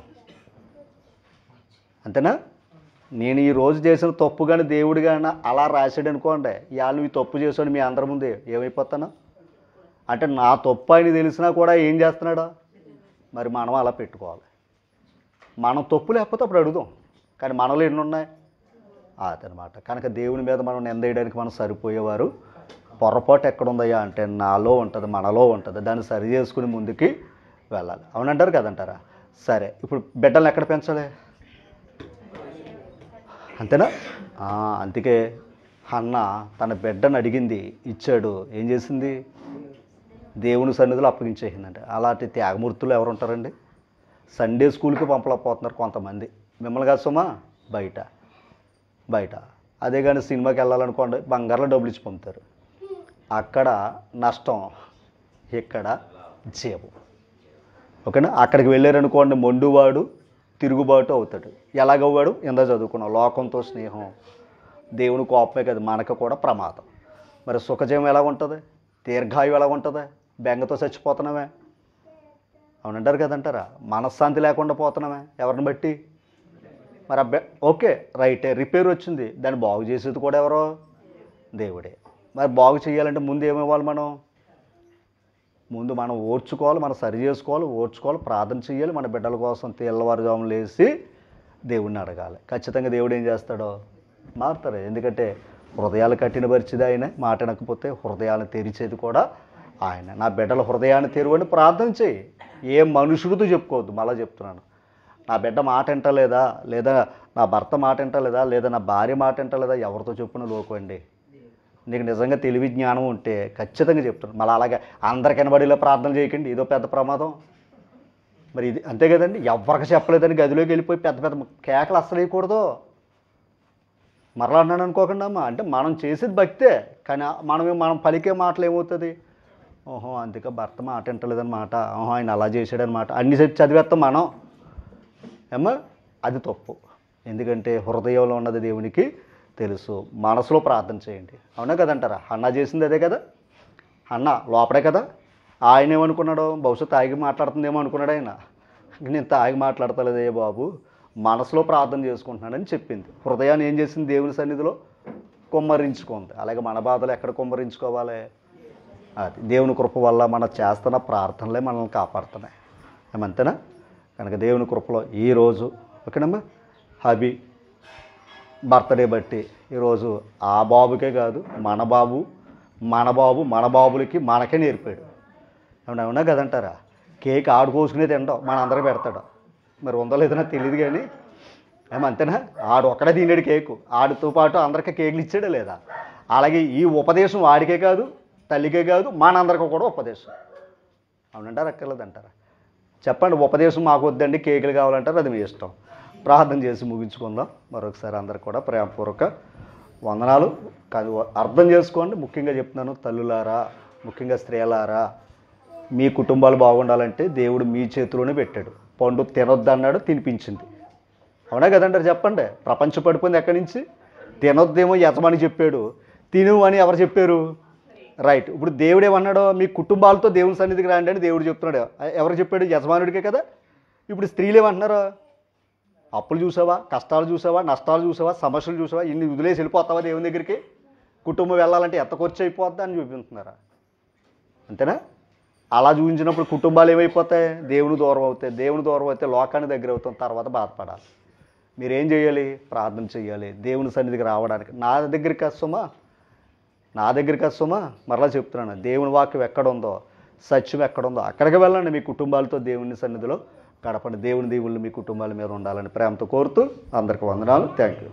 అంతేనా? నేను ఈరోజు చేసిన తప్పు కానీ దేవుడిగాన అలా రాశాడు అనుకోండి, ఇవాళ నువ్వు తప్పు చేసాడు మీ అందరి ముందే ఏమైపోతాను అంటే నా తప్పు ఆయన తెలిసినా కూడా ఏం చేస్తున్నాడా? మరి మనం అలా పెట్టుకోవాలి. మనం తప్పు లేకపోతే అప్పుడు అడుగుదాం. కానీ మనలో ఎన్ని ఉన్నాయి? అదనమాట. కనుక దేవుని మీద మనం నిందేయడానికి మనం సరిపోయేవారు. పొరపాటు ఎక్కడుందయ్యా అంటే నాలో ఉంటుంది, మనలో ఉంటుంది. దాన్ని సరి చేసుకుని ముందుకి వెళ్ళాలి. అవునంటారు కదంటారా? సరే, ఇప్పుడు బిడ్డలను ఎక్కడ పెంచాలి? అంతేనా? అందుకే హన్న తన బిడ్డను అడిగింది, ఇచ్చాడు. ఏం చేసింది? దేవుని సన్నిధిలో అప్పగించేసిందంటే. అలాంటి త్యాగమూర్తులు ఎవరు ఉంటారండి? సండే స్కూల్కి పంపలేకపోతున్నారు కొంతమంది. మిమ్మల్ని కాదు సుమా, బయట అదే కానీ సినిమాకి వెళ్ళాలనుకోండి, బంగారులో డబ్బులు ఇచ్చి పంపుతారు. అక్కడ నష్టం, ఇక్కడ జీవం. ఓకేనా? అక్కడికి వెళ్ళారనుకోండి, మొండువాడు తిరుగుబాటు అవుతాడు. ఎలాగవ్వాడు? ఎంత చదువుకున్నాం, లోకంతో స్నేహం, దేవుని కోపమే కదా మనకు కూడా ప్రమాదం. మరి సుఖజీవం ఎలా ఉంటుంది, దీర్ఘాయువు ఎలా ఉంటుంది, బెంగతో చచ్చిపోతున్నామే, అవునంటారు కదంటారా, మనశ్శాంతి లేకుండా పోతున్నామే ఎవరిని బట్టి. మరి ఓకే రైటే, రిపేర్ వచ్చింది, దాన్ని బాగు చేసేది కూడా ఎవరో, దేవుడే. మరి బాగు చేయాలంటే ముందు ఏమివ్వాలి, ముందు మనం ఓర్చుకోవాలి, మనం సరి చేసుకోవాలి, ఓర్చుకోవాలి, ప్రార్థన చేయాలి, మన బిడ్డల కోసం తెల్లవారుజామున లేచి దేవుడిని అడగాలి. ఖచ్చితంగా దేవుడు ఏం చేస్తాడో మారుతారు. ఎందుకంటే హృదయాలు కఠినపరిచేది ఆయన, మాట వినకపోతే హృదయాలను తెరిచేది కూడా ఆయన. నా బిడ్డల హృదయాన్ని తెరువని ప్రార్థన చేయి. ఏ మనుషుడితో చెప్పుకోవద్దు. మళ్ళీ చెప్తున్నాను, నా బిడ్డ మాట వింటలేదా, లేదా నా భర్త మాట వింటలేదా, లేదా నా భార్య మాట వింటలేదా, ఎవరితో చెప్పున లోకండి. నీకు నిజంగా తెలివి జ్ఞానం ఉంటే ఖచ్చితంగా చెప్తున్నాను. మళ్ళీ అలాగే అందరికి వినబడిలో ప్రార్థన చేయకండి, ఇదో పెద్ద ప్రమాదం. మరి ఇది అంతే కదండి, ఎవరికి చెప్పలేదని గదిలోకి వెళ్ళిపోయి పెద్ద పెద్ద కేకలు అస్సలు వేయకూడదు. మరలా అన్నాను అనుకోకుండా అమ్మా, అంటే మనం చేసేది భక్తే, కానీ మనం పలికే మాటలు ఏమవుతుంది, ఓహో అందుకే భర్త మాట వింటలేదన్నమాట, ఓహో ఆయన అలా చేశాడనమాట, అన్ని చదివేస్తాం మనం. ఏమ్మా అది తప్పు. ఎందుకంటే హృదయంలో ఉన్నది దేవునికి తెలుసు. మనసులో ప్రార్థన చేయండి. అవునా కదంటారా, అన్న చేసింది అదే కదా, అన్న లోపడే కదా. ఆయన ఏమనుకున్నాడు, బహుశా తాగి మాట్లాడుతుందేమో అనుకున్నాడు ఆయన. నేను తాగి మాట్లాడతలేదే బాబు, మనసులో ప్రార్థన చేసుకుంటున్నాడని చెప్పింది. హృదయాన్ని ఏం చేసింది, దేవుని సన్నిధిలో కుమ్మరించుకుంది. అలాగే మన బాధలు ఎక్కడ కుమ్మరించుకోవాలి, అది దేవుని కృప వల్ల మనం చేస్తున్న ప్రార్థనలే మనల్ని కాపాడుతున్నాయి. ఏమంతేనా. కనుక దేవుని కృపలో ఈరోజు ఓకేనమ్మా, హబీ బర్త్డే బట్టి ఈరోజు ఆ బాబుకే కాదు, మన బాబులకి మనకే నేర్పాడు. అవునా కదంటారా. కేక్ ఆడు కోసుకునే తింటాం, మన అందరికి పెడతాడు. మరి ఉందో లేదో నాకు తెలియదు కానీ ఏమంతేనా, ఆడు ఒక్కడే తినేడు కేకు, ఆడితో పాటు అందరికీ కేకులు ఇచ్చాడే లేదా. అలాగే ఈ ఉపదేశం వాడికే కాదు, తల్లికే కాదు, మనందరికీ కూడా ఉపదేశం. అవునంటారా అక్కర్లేదంటారా. చెప్పండి, ఉపదేశం మాకు వద్దండి, కేకులు కావాలంటారు, అది మీ ఇష్టం. ప్రార్థన చేసి ముగించుకుందాం. మరొకసారి అందరికి కూడా ప్రేమపూర్వక వందనాలు. కానీ అర్థం చేసుకోండి, ముఖ్యంగా చెప్తున్నాను తల్లులారా, ముఖ్యంగా స్త్రీలారా, మీ కుటుంబాలు బాగుండాలంటే దేవుడు మీ చేతిలోనే పెట్టాడు. పండు తినొద్దన్నాడు, తినిపించింది. అవునా కదంటారు. చెప్పండి, ప్రపంచం పడిపోయింది ఎక్కడి నుంచి. తినొద్దేమో యజమాని చెప్పాడు, తిను అని ఎవరు చెప్పారు, రైట్. ఇప్పుడు దేవుడు ఏమన్నాడు, మీ కుటుంబాలతో దేవుని సన్నిధికి రాండి అని దేవుడు చెప్తున్నాడు. ఎవరు చెప్పాడు, యజమానుడికే కదా. ఇప్పుడు స్త్రీలు ఏమంటున్నారు, అప్పులు చూసావా, కష్టాలు చూసావా, నష్టాలు చూసావా, సమస్యలు చూసావా, ఇన్ని వదిలేసి వెళ్ళిపోతావా దేవుని దగ్గరికి, కుటుంబం వెళ్ళాలంటే ఎంత ఖర్చు అయిపోద్దా అని చూపిస్తున్నారా. అంతేనా. అలా చూపించినప్పుడు కుటుంబాలు ఏమైపోతాయి, దేవుని దూరం అవుతాయి. దేవుని దూరం అయితే లోకానికి దగ్గర అవుతాం, తర్వాత బాధపడాలి. మీరేం చేయాలి, ప్రార్థన చేయాలి దేవుని సన్నిధికి రావడానికి. నా దగ్గరికి వస్తుమా మరలా చెప్తున్నాను, దేవుని వాక్యం ఎక్కడుందో, సత్యం ఎక్కడుందో అక్కడికి వెళ్ళండి. మీ కుటుంబాలతో దేవుని సన్నిధిలో గడపండి. దేవుని దీవుళ్ళు మీ కుటుంబాల మీద ఉండాలని ప్రేమతో కోరుతూ అందరికీ వందనాలు. Thank you.